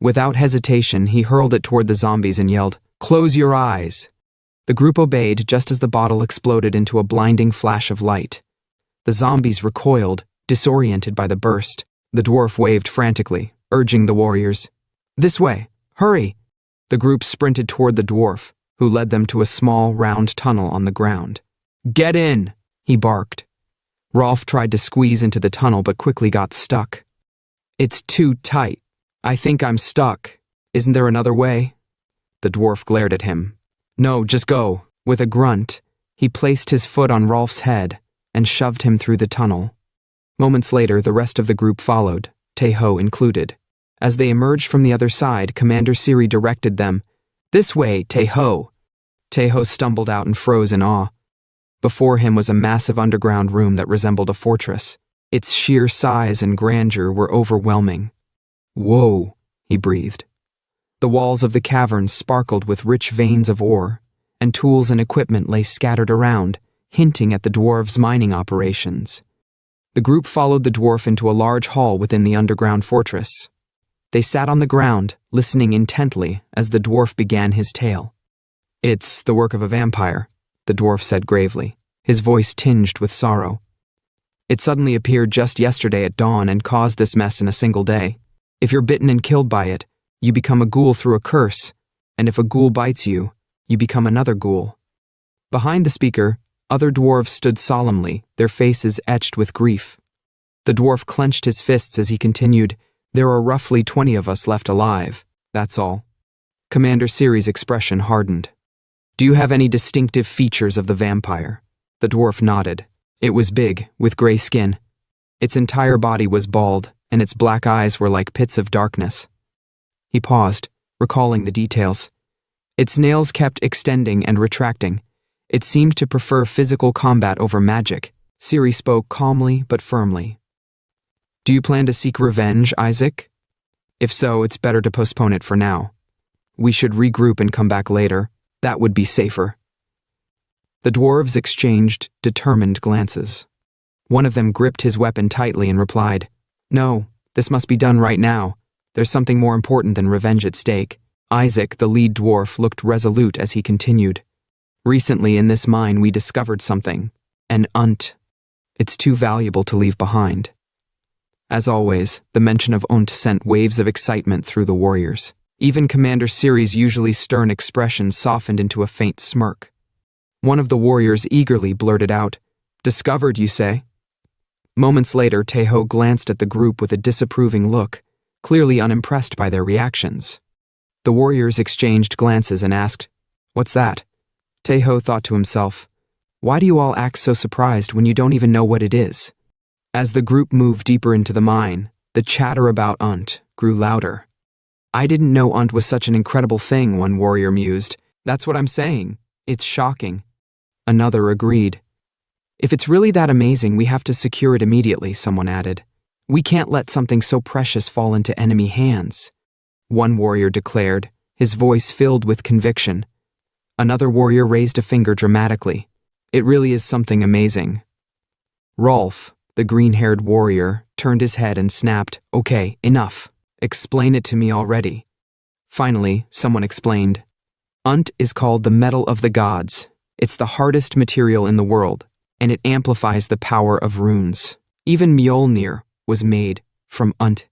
Without hesitation, he hurled it toward the zombies and yelled, "Close your eyes!" The group obeyed just as the bottle exploded into a blinding flash of light. The zombies recoiled, disoriented by the burst. The dwarf waved frantically, urging the warriors, "This way! Hurry!" The group sprinted toward the dwarf, who led them to a small, round tunnel on the ground. "Get in!" he barked. Rolf tried to squeeze into the tunnel but quickly got stuck. "It's too tight. I think I'm stuck. Isn't there another way?" The dwarf glared at him. "No, just go." With a grunt, he placed his foot on Rolf's head and shoved him through the tunnel. Moments later, the rest of the group followed, Tae Ho included. As they emerged from the other side, Commander Ciri directed them, "This way, Tae Ho." Tae Ho stumbled out and froze in awe. Before him was a massive underground room that resembled a fortress. Its sheer size and grandeur were overwhelming. "Whoa," he breathed. The walls of the cavern sparkled with rich veins of ore, and tools and equipment lay scattered around, hinting at the dwarves' mining operations. The group followed the dwarf into a large hall within the underground fortress. They sat on the ground, listening intently as the dwarf began his tale. "It's the work of a vampire," the dwarf said gravely, his voice tinged with sorrow. "It suddenly appeared just yesterday at dawn and caused this mess in a single day. If you're bitten and killed by it, you become a ghoul through a curse, and if a ghoul bites you, you become another ghoul. Behind the speaker, other dwarves stood solemnly, their faces etched with grief. The dwarf clenched his fists as he continued, "There are roughly 20 of us left alive, that's all." Commander Siri's expression hardened. "Do you have any distinctive features of the vampire?" The dwarf nodded. It was big, with gray skin. Its entire body was bald, and its black eyes were like pits of darkness. He paused, recalling the details. Its nails kept extending and retracting. It seemed to prefer physical combat over magic. Siri spoke calmly but firmly. "Do you plan to seek revenge, Isaac? If so, it's better to postpone it for now. We should regroup and come back later. That would be safer." The dwarves exchanged determined glances. One of them gripped his weapon tightly and replied, "No, this must be done right now. There's something more important than revenge at stake." Isaac, the lead dwarf, looked resolute as he continued. "Recently in this mine we discovered something. An unt. It's too valuable to leave behind." As always, the mention of unt sent waves of excitement through the warriors. Even Commander Siri's usually stern expression softened into a faint smirk. One of the warriors eagerly blurted out, "Discovered, you say?" Moments later, Tae Ho glanced at the group with a disapproving look, clearly unimpressed by their reactions. The warriors exchanged glances and asked, "What's that?" Tae Ho thought to himself, "Why do you all act so surprised when you don't even know what it is?" As the group moved deeper into the mine, the chatter about unt grew louder. "I didn't know unt was such an incredible thing," one warrior mused. "That's what I'm saying. It's shocking." Another agreed. "If it's really that amazing, we have to secure it immediately," someone added. "We can't let something so precious fall into enemy hands," one warrior declared, his voice filled with conviction. Another warrior raised a finger dramatically. "It really is something amazing." Rolf, the green-haired warrior, turned his head and snapped, "Okay, enough. Explain it to me already." Finally, someone explained. "Unt is called the metal of the gods. It's the hardest material in the world, and it amplifies the power of runes. Even Mjolnir was made from unt."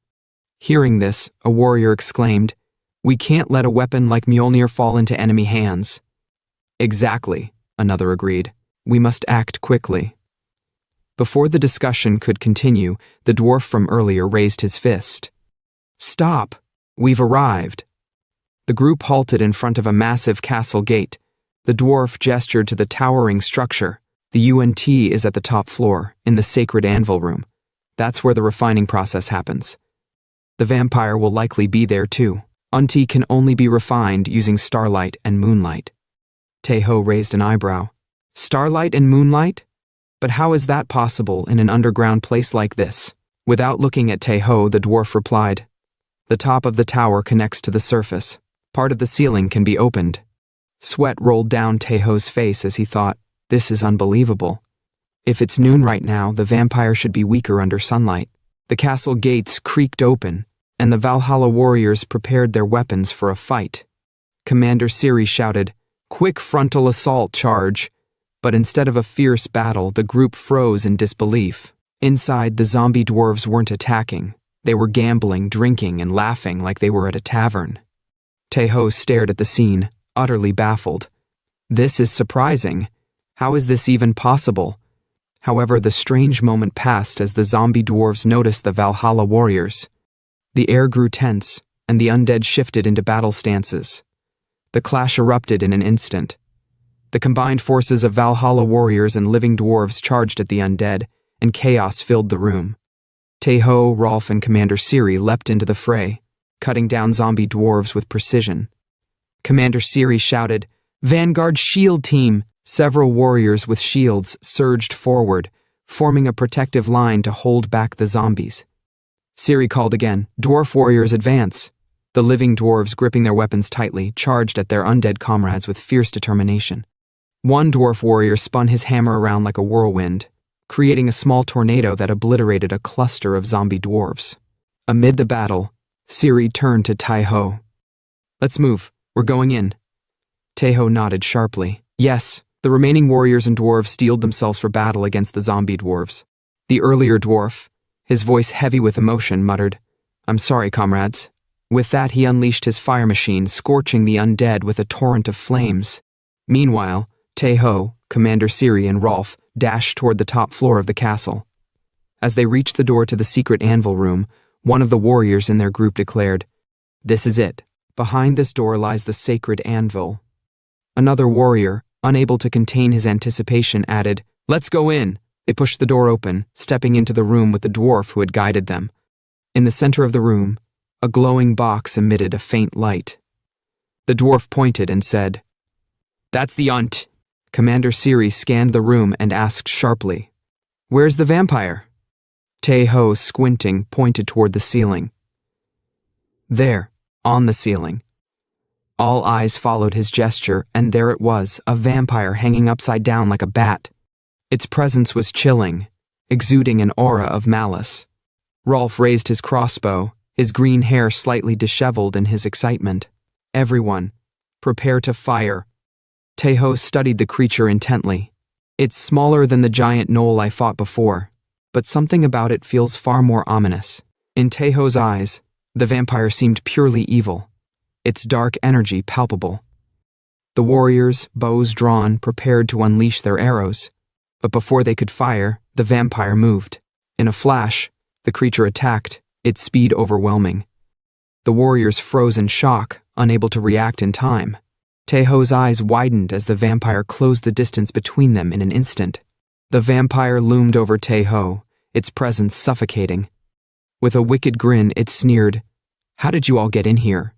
Hearing this, a warrior exclaimed, "We can't let a weapon like Mjolnir fall into enemy hands." "Exactly," another agreed. "We must act quickly." Before the discussion could continue, the dwarf from earlier raised his fist. "Stop! We've arrived." The group halted in front of a massive castle gate. The dwarf gestured to the towering structure. "The UNT is at the top floor, in the sacred anvil room. That's where the refining process happens. The vampire will likely be there too. Unti can only be refined using starlight and moonlight." Tae Ho raised an eyebrow. "Starlight and moonlight? But how is that possible in an underground place like this?" Without looking at Tae Ho, the dwarf replied, "The top of the tower connects to the surface. Part of the ceiling can be opened." Sweat rolled down Tae Ho's face as he thought, "This is unbelievable. If it's noon right now, the vampire should be weaker under sunlight." The castle gates creaked open, and the Valhalla warriors prepared their weapons for a fight. Commander Siri shouted, "Quick frontal assault charge!" But instead of a fierce battle, the group froze in disbelief. Inside, the zombie dwarves weren't attacking. They were gambling, drinking, and laughing like they were at a tavern. Tae Ho stared at the scene, utterly baffled. "This is surprising. How is this even possible?" However, the strange moment passed as the zombie dwarves noticed the Valhalla warriors. The air grew tense, and the undead shifted into battle stances. The clash erupted in an instant. The combined forces of Valhalla warriors and living dwarves charged at the undead, and chaos filled the room. Tae Ho, Rolf, and Commander Siri leapt into the fray, cutting down zombie dwarves with precision. Commander Siri shouted, "Vanguard shield team!" Several warriors with shields surged forward, forming a protective line to hold back the zombies. Siri called again, "Dwarf warriors advance!" The living dwarves, gripping their weapons tightly, charged at their undead comrades with fierce determination. One dwarf warrior spun his hammer around like a whirlwind, creating a small tornado that obliterated a cluster of zombie dwarves. Amid the battle, Siri turned to Tae Ho. "Let's move. We're going in." Tae Ho nodded sharply. Yes, the remaining warriors and dwarves steeled themselves for battle against the zombie dwarves. The earlier dwarf, his voice heavy with emotion, muttered, "I'm sorry, comrades. With that, he unleashed his fire machine, scorching the undead with a torrent of flames. Meanwhile, Tae Ho, Commander Siri, and Rolf dashed toward the top floor of the castle. As they reached the door to the secret anvil room, one of the warriors in their group declared, "This is it. Behind this door lies the sacred anvil." Another warrior, unable to contain his anticipation, added, "Let's go in." They pushed the door open, stepping into the room with the dwarf who had guided them. In the center of the room, a glowing box emitted a faint light. The dwarf pointed and said, "That's the Unt." Commander Siri scanned the room and asked sharply, "Where's the vampire?" Tae Ho, squinting, pointed toward the ceiling. "There, on the ceiling." All eyes followed his gesture, and there it was, a vampire hanging upside down like a bat. Its presence was chilling, exuding an aura of malice. Rolf raised his crossbow, his green hair slightly disheveled in his excitement. "Everyone, prepare to fire." Tae Ho studied the creature intently. "It's smaller than the giant gnoll I fought before, but something about it feels far more ominous." In Tae Ho's eyes, the vampire seemed purely evil, its dark energy palpable. The warriors, bows drawn, prepared to unleash their arrows, but before they could fire, the vampire moved. In a flash, the creature attacked, its speed overwhelming. The warriors froze in shock, unable to react in time. Tae Ho's eyes widened as the vampire closed the distance between them in an instant. The vampire loomed over Tae Ho, its presence suffocating. With a wicked grin, it sneered, "How did you all get in here?"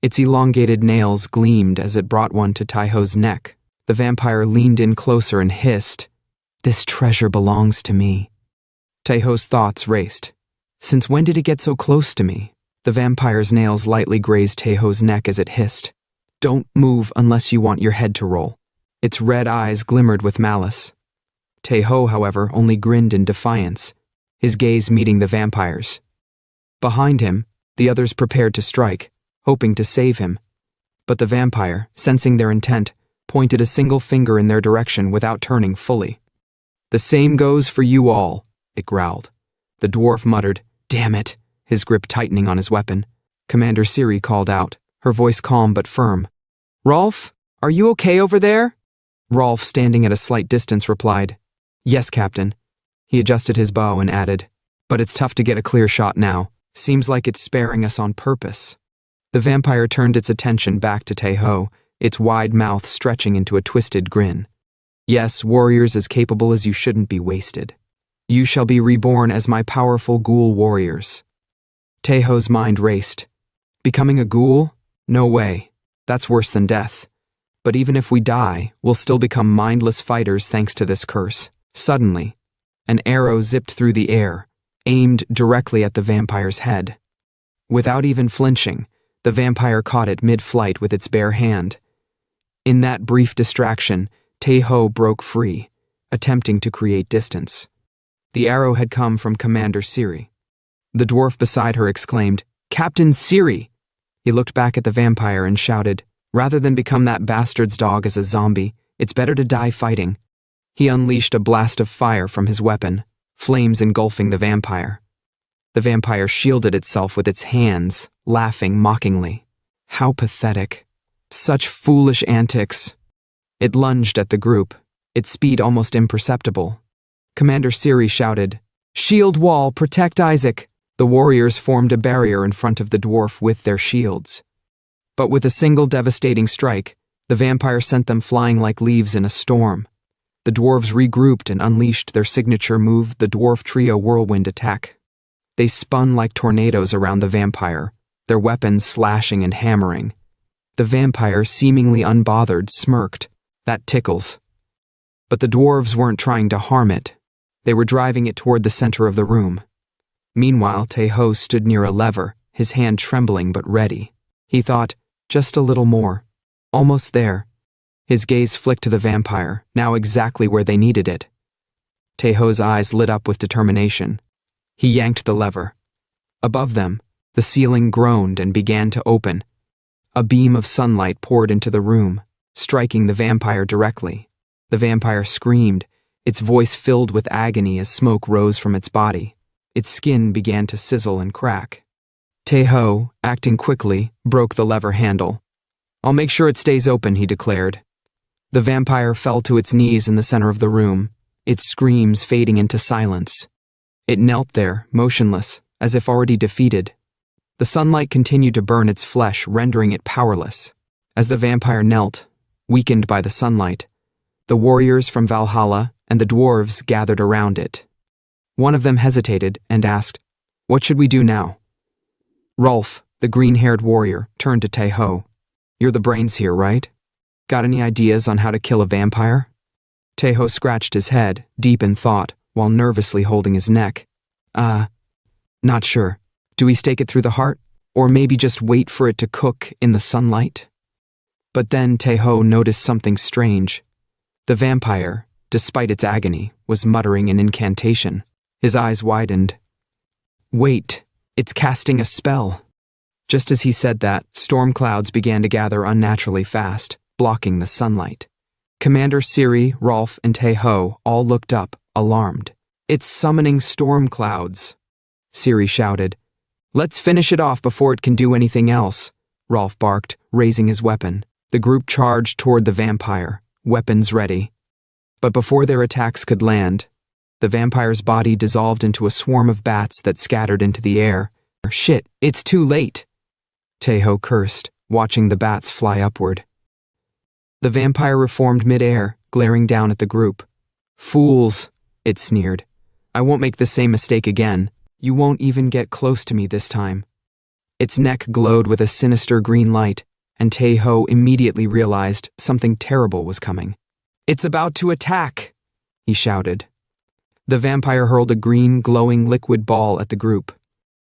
Its elongated nails gleamed as it brought one to Tae Ho's neck. The vampire leaned in closer and hissed, "This treasure belongs to me." Tae Ho's thoughts raced. Since when did it get so close to me? The vampire's nails lightly grazed Tae Ho's neck as it hissed, "Don't move unless you want your head to roll." Its red eyes glimmered with malice. Tae Ho, however, only grinned in defiance, his gaze meeting the vampire's. Behind him, the others prepared to strike, hoping to save him. But the vampire, sensing their intent, pointed a single finger in their direction without turning fully. "The same goes for you all," it growled. The dwarf muttered, "Damn it," his grip tightening on his weapon. Commander Siri called out, her voice calm but firm. "Rolf, are you okay over there?" Rolf, standing at a slight distance, replied, "Yes, Captain." He adjusted his bow and added, "But it's tough to get a clear shot now. Seems like it's sparing us on purpose." The vampire turned its attention back to Tae Ho, its wide mouth stretching into a twisted grin. "Yes, warriors as capable as you shouldn't be wasted. You shall be reborn as my powerful ghoul warriors." Tae Ho's mind raced. Becoming a ghoul? No way. That's worse than death. But even if we die, we'll still become mindless fighters thanks to this curse. Suddenly, an arrow zipped through the air, aimed directly at the vampire's head. Without even flinching, the vampire caught it mid-flight with its bare hand. In that brief distraction, Tae Ho broke free, attempting to create distance. The arrow had come from Commander Siri. The dwarf beside her exclaimed, "Captain Siri!" He looked back at the vampire and shouted, "Rather than become that bastard's dog as a zombie, it's better to die fighting." He unleashed a blast of fire from his weapon, flames engulfing the vampire. The vampire shielded itself with its hands, laughing mockingly. How pathetic. Such foolish antics. It lunged at the group, its speed almost imperceptible. Commander Siri shouted, "Shield wall, protect Isaac!" The warriors formed a barrier in front of the dwarf with their shields. But with a single devastating strike, the vampire sent them flying like leaves in a storm. The dwarves regrouped and unleashed their signature move, the dwarf trio whirlwind attack. They spun like tornadoes around the vampire, their weapons slashing and hammering. The vampire, seemingly unbothered, smirked. "That tickles." But the dwarves weren't trying to harm it. They were driving it toward the center of the room. Meanwhile, Tae Ho stood near a lever, his hand trembling but ready. He thought, just a little more. Almost there. His gaze flicked to the vampire, now exactly where they needed it. Tae Ho's eyes lit up with determination. He yanked the lever. Above them, the ceiling groaned and began to open. A beam of sunlight poured into the room, striking the vampire directly. The vampire screamed, its voice filled with agony as smoke rose from its body. Its skin began to sizzle and crack. Tae Ho, acting quickly, broke the lever handle. "I'll make sure it stays open," he declared. The vampire fell to its knees in the center of the room, its screams fading into silence. It knelt there, motionless, as if already defeated. The sunlight continued to burn its flesh, rendering it powerless. As the vampire knelt, weakened by the sunlight, the warriors from Valhalla and the dwarves gathered around it. One of them hesitated and asked, "What should we do now?" Rolf, the green-haired warrior, turned to Tae Ho. "You're the brains here, right? Got any ideas on how to kill a vampire?" Tae Ho scratched his head, deep in thought, while nervously holding his neck. Not sure. Do we stake it through the heart? Or maybe just wait for it to cook in the sunlight?" But then Tae Ho noticed something strange. The vampire, despite its agony, was muttering an incantation. His eyes widened. "Wait, it's casting a spell." Just as he said that, storm clouds began to gather unnaturally fast, blocking the sunlight. Commander Siri, Rolf, and Tae Ho all looked up, alarmed. "It's summoning storm clouds," Siri shouted. "Let's finish it off before it can do anything else," Rolf barked, raising his weapon. The group charged toward the vampire, weapons ready. But before their attacks could land, the vampire's body dissolved into a swarm of bats that scattered into the air. "Shit, it's too late," Tae Ho cursed, watching the bats fly upward. The vampire reformed mid-air, glaring down at the group. "Fools," it sneered. "I won't make the same mistake again. You won't even get close to me this time." Its neck glowed with a sinister green light, and Tae Ho immediately realized something terrible was coming. "It's about to attack," he shouted. The vampire hurled a green, glowing liquid ball at the group.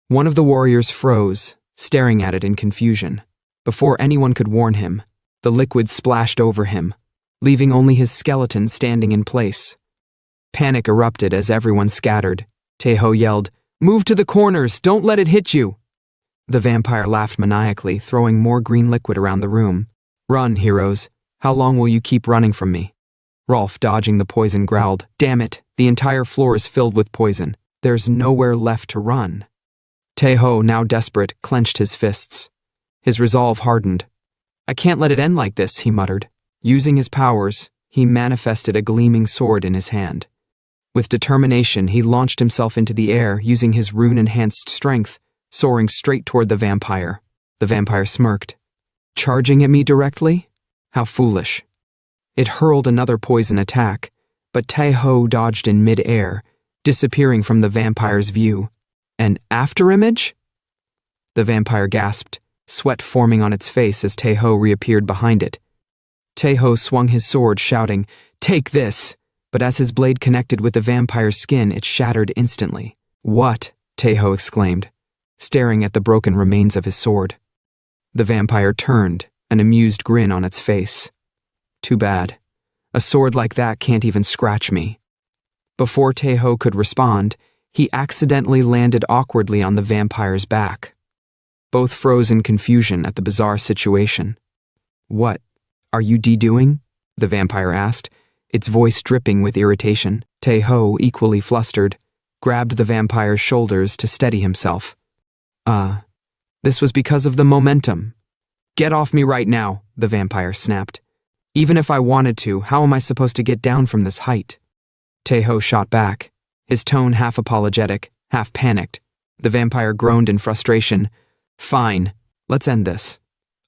One of the warriors froze, staring at it in confusion. Before anyone could warn him, the liquid splashed over him, leaving only his skeleton standing in place. Panic erupted as everyone scattered. Tae Ho yelled, "Move to the corners, don't let it hit you." The vampire laughed maniacally, throwing more green liquid around the room. "Run, heroes. How long will you keep running from me?" Rolf, dodging the poison, growled, "Damn it, the entire floor is filled with poison. There's nowhere left to run." Tae Ho, now desperate, clenched his fists. His resolve hardened. "I can't let it end like this," he muttered. Using his powers, he manifested a gleaming sword in his hand. With determination, he launched himself into the air, using his rune-enhanced strength, soaring straight toward the vampire. The vampire smirked. "Charging at me directly? How foolish." It hurled another poison attack, but Tae Ho dodged in mid-air, disappearing from the vampire's view. "An afterimage?" The vampire gasped, sweat forming on its face as Tae Ho reappeared behind it. Tae Ho swung his sword, shouting, "Take this!" But as his blade connected with the vampire's skin, it shattered instantly. "What?" Tae Ho exclaimed, staring at the broken remains of his sword. The vampire turned, an amused grin on its face. "Too bad. A sword like that can't even scratch me." Before Tae Ho could respond, he accidentally landed awkwardly on the vampire's back. Both froze in confusion at the bizarre situation. "What are you doing?" the vampire asked, its voice dripping with irritation. Tae Ho, equally flustered, grabbed the vampire's shoulders to steady himself. This was because of the momentum." "Get off me right now," the vampire snapped. "Even if I wanted to, how am I supposed to get down from this height?" Tae Ho shot back, his tone half apologetic, half panicked. The vampire groaned in frustration. "Fine, let's end this.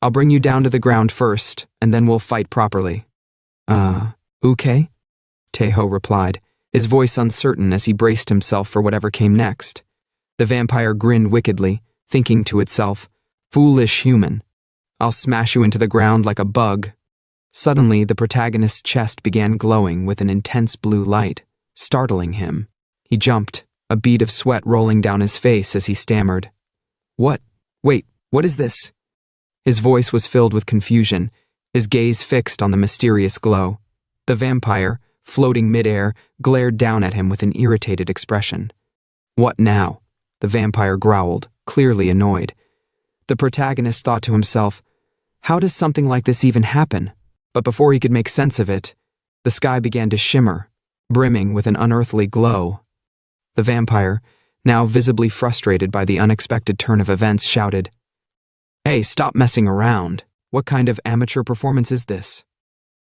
I'll bring you down to the ground first, and then we'll fight properly." Okay? Tae Ho replied, his voice uncertain as he braced himself for whatever came next. The vampire grinned wickedly, thinking to itself, "Foolish human. I'll smash you into the ground like a bug." Suddenly, the protagonist's chest began glowing with an intense blue light, startling him. He jumped, a bead of sweat rolling down his face as he stammered. Wait, what is this?" His voice was filled with confusion, his gaze fixed on the mysterious glow. The vampire, floating midair, glared down at him with an irritated expression. "What now?" the vampire growled, clearly annoyed. The protagonist thought to himself, "How does something like this even happen?" But before he could make sense of it, the sky began to shimmer, brimming with an unearthly glow. The vampire, now visibly frustrated by the unexpected turn of events, shouted, "Hey, stop messing around. What kind of amateur performance is this?"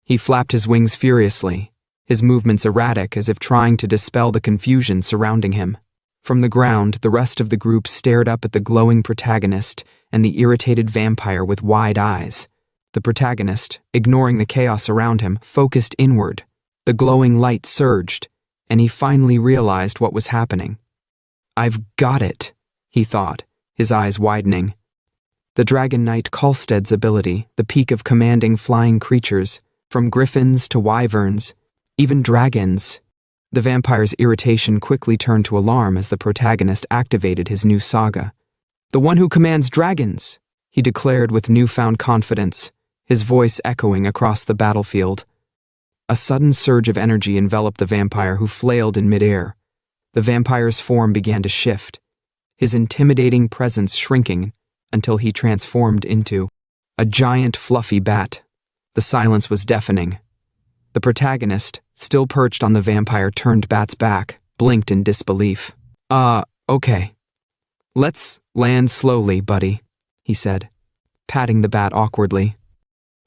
He flapped his wings furiously, his movements erratic as if trying to dispel the confusion surrounding him. From the ground, the rest of the group stared up at the glowing protagonist and the irritated vampire with wide eyes. The protagonist, ignoring the chaos around him, focused inward. The glowing light surged, and he finally realized what was happening. "I've got it," he thought, his eyes widening. The Dragon Knight Kalsted's ability, the peak of commanding flying creatures, from griffins to wyverns, even dragons. The vampire's irritation quickly turned to alarm as the protagonist activated his new saga. "The one who commands dragons," he declared with newfound confidence, his voice echoing across the battlefield. A sudden surge of energy enveloped the vampire, who flailed in midair. The vampire's form began to shift, his intimidating presence shrinking until he transformed into a giant fluffy bat. The silence was deafening. The protagonist, still perched on the vampire, turned Bat's back, blinked in disbelief. Okay. Let's land slowly, buddy," he said, patting the bat awkwardly.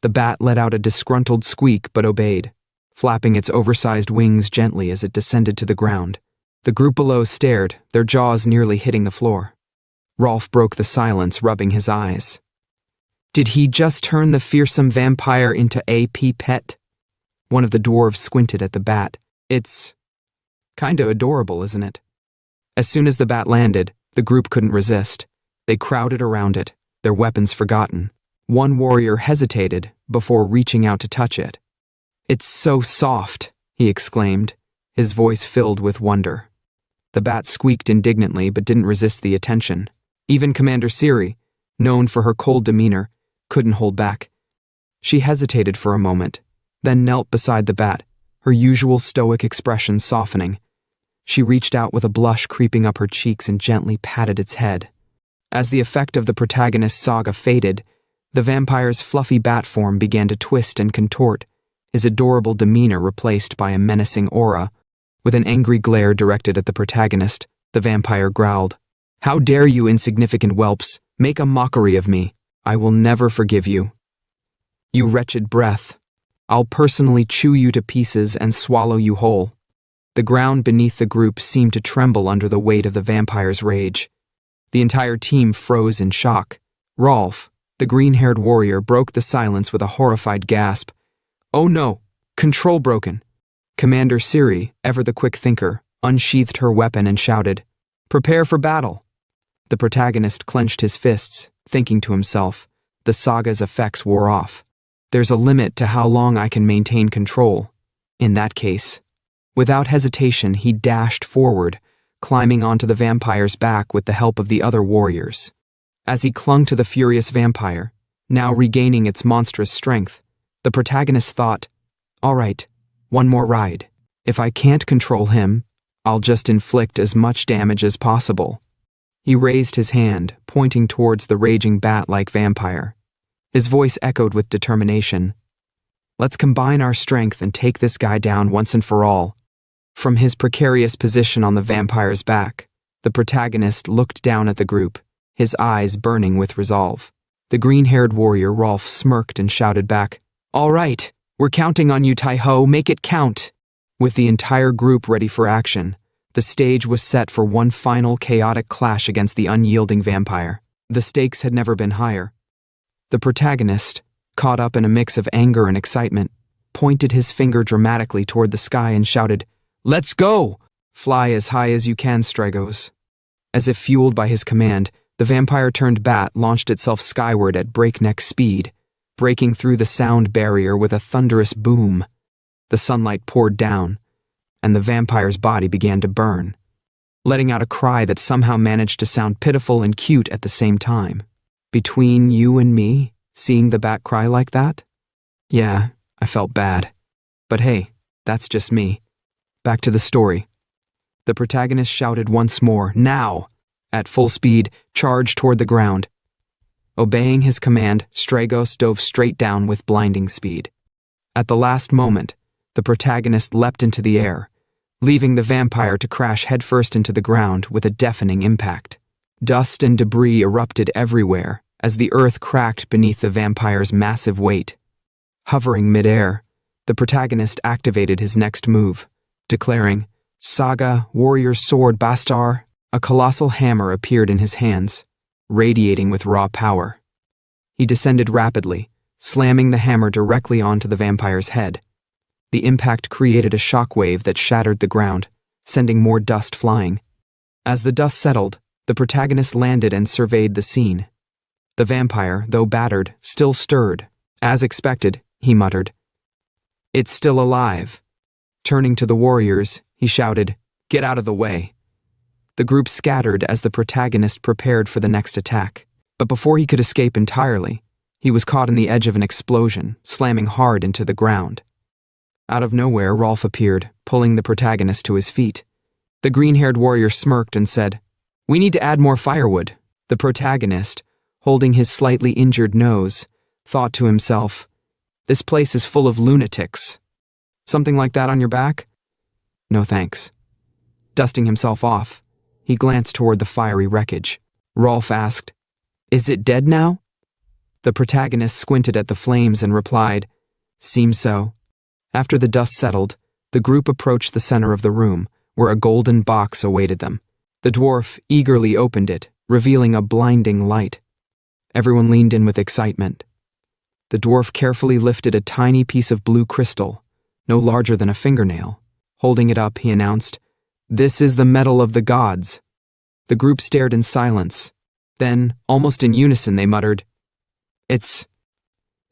The bat let out a disgruntled squeak but obeyed, flapping its oversized wings gently as it descended to the ground. The group below stared, their jaws nearly hitting the floor. Rolf broke the silence, rubbing his eyes. "Did he just turn the fearsome vampire into a pet?" One of the dwarves squinted at the bat. "It's kinda adorable, isn't it?" As soon as the bat landed, the group couldn't resist. They crowded around it, their weapons forgotten. One warrior hesitated before reaching out to touch it. "It's so soft," he exclaimed, his voice filled with wonder. The bat squeaked indignantly but didn't resist the attention. Even Commander Siri, known for her cold demeanor, couldn't hold back. She hesitated for a moment, then knelt beside the bat, her usual stoic expression softening. She reached out with a blush creeping up her cheeks and gently patted its head. As the effect of the protagonist's saga faded, the vampire's fluffy bat form began to twist and contort, his adorable demeanor replaced by a menacing aura. With an angry glare directed at the protagonist, the vampire growled, "How dare you, insignificant whelps, make a mockery of me? I will never forgive you. You wretched breath. I'll personally chew you to pieces and swallow you whole." The ground beneath the group seemed to tremble under the weight of the vampire's rage. The entire team froze in shock. Rolf, the green-haired warrior, broke the silence with a horrified gasp. "Oh no, control broken." Commander Siri, ever the quick thinker, unsheathed her weapon and shouted, "Prepare for battle." The protagonist clenched his fists, thinking to himself, the saga's effects wore off. There's a limit to how long I can maintain control. In that case, without hesitation, he dashed forward, climbing onto the vampire's back with the help of the other warriors. As he clung to the furious vampire, now regaining its monstrous strength, the protagonist thought, "All right, one more ride. If I can't control him, I'll just inflict as much damage as possible." He raised his hand, pointing towards the raging bat-like vampire. His voice echoed with determination. "Let's combine our strength and take this guy down once and for all." From his precarious position on the vampire's back, the protagonist looked down at the group, his eyes burning with resolve. The green-haired warrior Rolf smirked and shouted back, "All right, we're counting on you, Tae Ho, make it count." With the entire group ready for action, the stage was set for one final chaotic clash against the unyielding vampire. The stakes had never been higher. The protagonist, caught up in a mix of anger and excitement, pointed his finger dramatically toward the sky and shouted, "Let's go! Fly as high as you can, Stragos." As if fueled by his command, the vampire-turned bat launched itself skyward at breakneck speed, breaking through the sound barrier with a thunderous boom. The sunlight poured down, and the vampire's body began to burn, letting out a cry that somehow managed to sound pitiful and cute at the same time. Between you and me, seeing the bat cry like that? Yeah, I felt bad. But hey, that's just me. Back to the story. The protagonist shouted once more, "Now!" At full speed, charged toward the ground. Obeying his command, Stragos dove straight down with blinding speed. At the last moment, the protagonist leapt into the air, leaving the vampire to crash headfirst into the ground with a deafening impact. Dust and debris erupted everywhere as the earth cracked beneath the vampire's massive weight. Hovering midair, the protagonist activated his next move, declaring, "Saga, warrior's sword Bastar." A colossal hammer appeared in his hands, radiating with raw power. He descended rapidly, slamming the hammer directly onto the vampire's head. The impact created a shockwave that shattered the ground, sending more dust flying. As the dust settled, the protagonist landed and surveyed the scene. The vampire, though battered, still stirred. As expected, he muttered, "It's still alive." Turning to the warriors, he shouted, "Get out of the way." The group scattered as the protagonist prepared for the next attack. But before he could escape entirely, he was caught on the edge of an explosion, slamming hard into the ground. Out of nowhere, Rolf appeared, pulling the protagonist to his feet. The green-haired warrior smirked and said, "We need to add more firewood." The protagonist, holding his slightly injured nose, thought to himself, "This place is full of lunatics. Something like that on your back? No thanks." Dusting himself off, he glanced toward the fiery wreckage. Rolf asked, "Is it dead now?" The protagonist squinted at the flames and replied, "Seems so." After the dust settled, the group approached the center of the room, where a golden box awaited them. The dwarf eagerly opened it, revealing a blinding light. Everyone leaned in with excitement. The dwarf carefully lifted a tiny piece of blue crystal, no larger than a fingernail. Holding it up, he announced, "This is the metal of the gods." The group stared in silence. Then, almost in unison, they muttered, "It's..."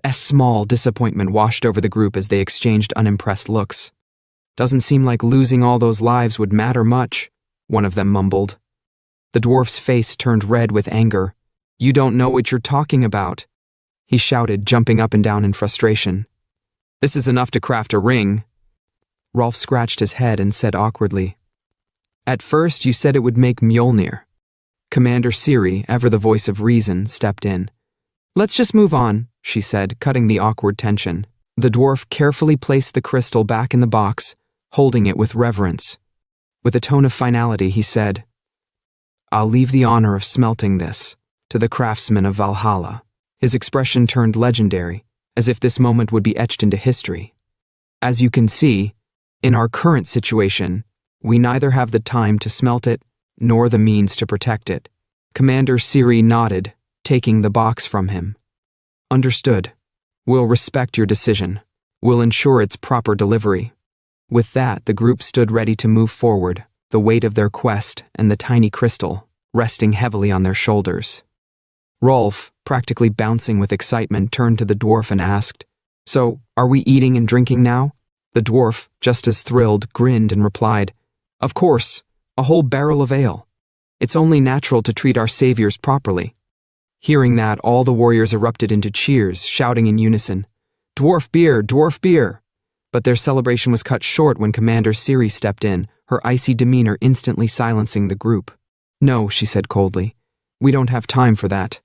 A small disappointment washed over the group as they exchanged unimpressed looks. "Doesn't seem like losing all those lives would matter much," one of them mumbled. The dwarf's face turned red with anger. "You don't know what you're talking about," he shouted, jumping up and down in frustration. "This is enough to craft a ring." Rolf scratched his head and said awkwardly, "At first you said it would make Mjolnir." Commander Ciri, ever the voice of reason, stepped in. "Let's just move on," she said, cutting the awkward tension. The dwarf carefully placed the crystal back in the box, holding it with reverence. With a tone of finality, he said, "I'll leave the honor of smelting this to the craftsman of Valhalla." His expression turned legendary, as if this moment would be etched into history. "As you can see, in our current situation, we neither have the time to smelt it, nor the means to protect it." Commander Ciri nodded, taking the box from him. "Understood. We'll respect your decision. We'll ensure its proper delivery." With that, the group stood ready to move forward, the weight of their quest and the tiny crystal resting heavily on their shoulders. Rolf, practically bouncing with excitement, turned to the dwarf and asked, "So, are we eating and drinking now?" The dwarf, just as thrilled, grinned and replied, "Of course, a whole barrel of ale. It's only natural to treat our saviors properly." Hearing that, all the warriors erupted into cheers, shouting in unison, "Dwarf beer, dwarf beer!" But their celebration was cut short when Commander Ciri stepped in, her icy demeanor instantly silencing the group. "No," she said coldly, "we don't have time for that."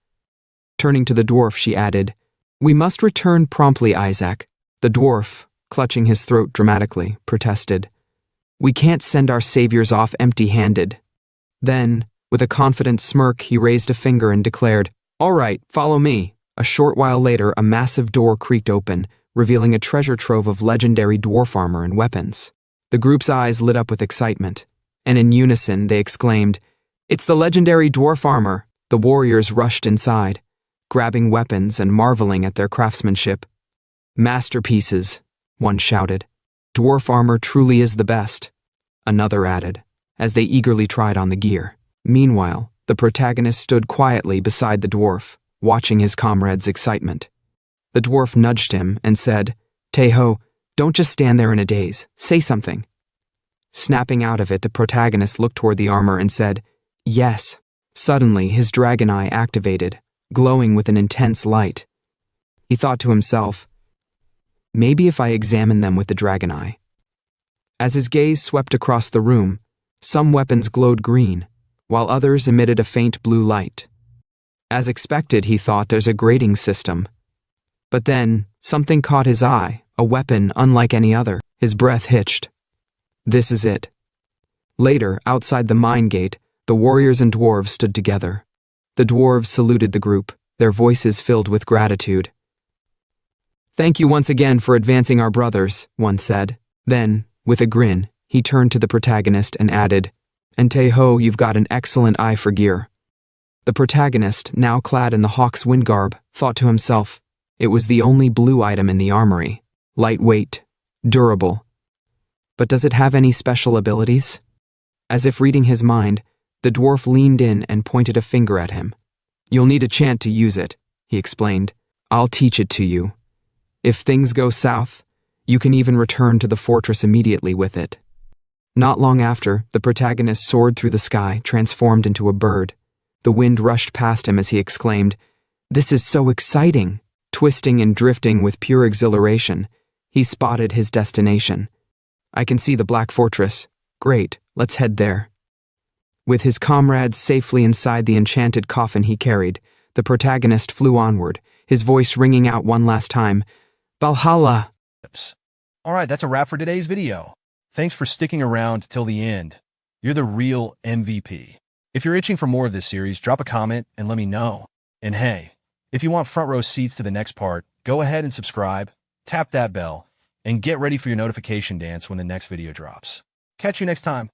Turning to the dwarf, she added, "We must return promptly, Isaac." The dwarf, clutching his throat dramatically, protested, "We can't send our saviors off empty-handed." Then, with a confident smirk, he raised a finger and declared, "All right, follow me." A short while later, a massive door creaked open, revealing a treasure trove of legendary dwarf armor and weapons. The group's eyes lit up with excitement, and in unison they exclaimed, "It's the legendary dwarf armor!" The warriors rushed inside, grabbing weapons and marveling at their craftsmanship. "Masterpieces," one shouted. "Dwarf armor truly is the best," another added, as they eagerly tried on the gear. Meanwhile, the protagonist stood quietly beside the dwarf, watching his comrade's excitement. The dwarf nudged him and said, "Tae Ho, don't just stand there in a daze. Say something." Snapping out of it, the protagonist looked toward the armor and said, "Yes." Suddenly, his dragon eye activated, glowing with an intense light. He thought to himself, "Maybe if I examine them with the dragon eye." As his gaze swept across the room, some weapons glowed green, while others emitted a faint blue light. As expected, he thought, there's a grading system. But then, something caught his eye, a weapon unlike any other. His breath hitched. This is it. Later, outside the mine gate, the warriors and dwarves stood together. The dwarves saluted the group, their voices filled with gratitude. "Thank you once again for advancing our brothers," one said. Then, with a grin, he turned to the protagonist and added, "And Tae Ho, you've got an excellent eye for gear." The protagonist, now clad in the hawk's wind garb, thought to himself, it was the only blue item in the armory. Lightweight, durable. But does it have any special abilities? As if reading his mind, the dwarf leaned in and pointed a finger at him. "You'll need a chant to use it," he explained. "I'll teach it to you. If things go south, you can even return to the fortress immediately with it." Not long after, the protagonist soared through the sky, transformed into a bird. The wind rushed past him as he exclaimed, "This is so exciting!" Twisting and drifting with pure exhilaration, he spotted his destination. "I can see the Black Fortress. Great, let's head there." With his comrades safely inside the enchanted coffin he carried, the protagonist flew onward, his voice ringing out one last time, "Valhalla!" Alright, that's a wrap for today's video. Thanks for sticking around till the end. You're the real MVP. If you're itching for more of this series, drop a comment and let me know. And hey, if you want front row seats to the next part, go ahead and subscribe, tap that bell, and get ready for your notification dance when the next video drops. Catch you next time.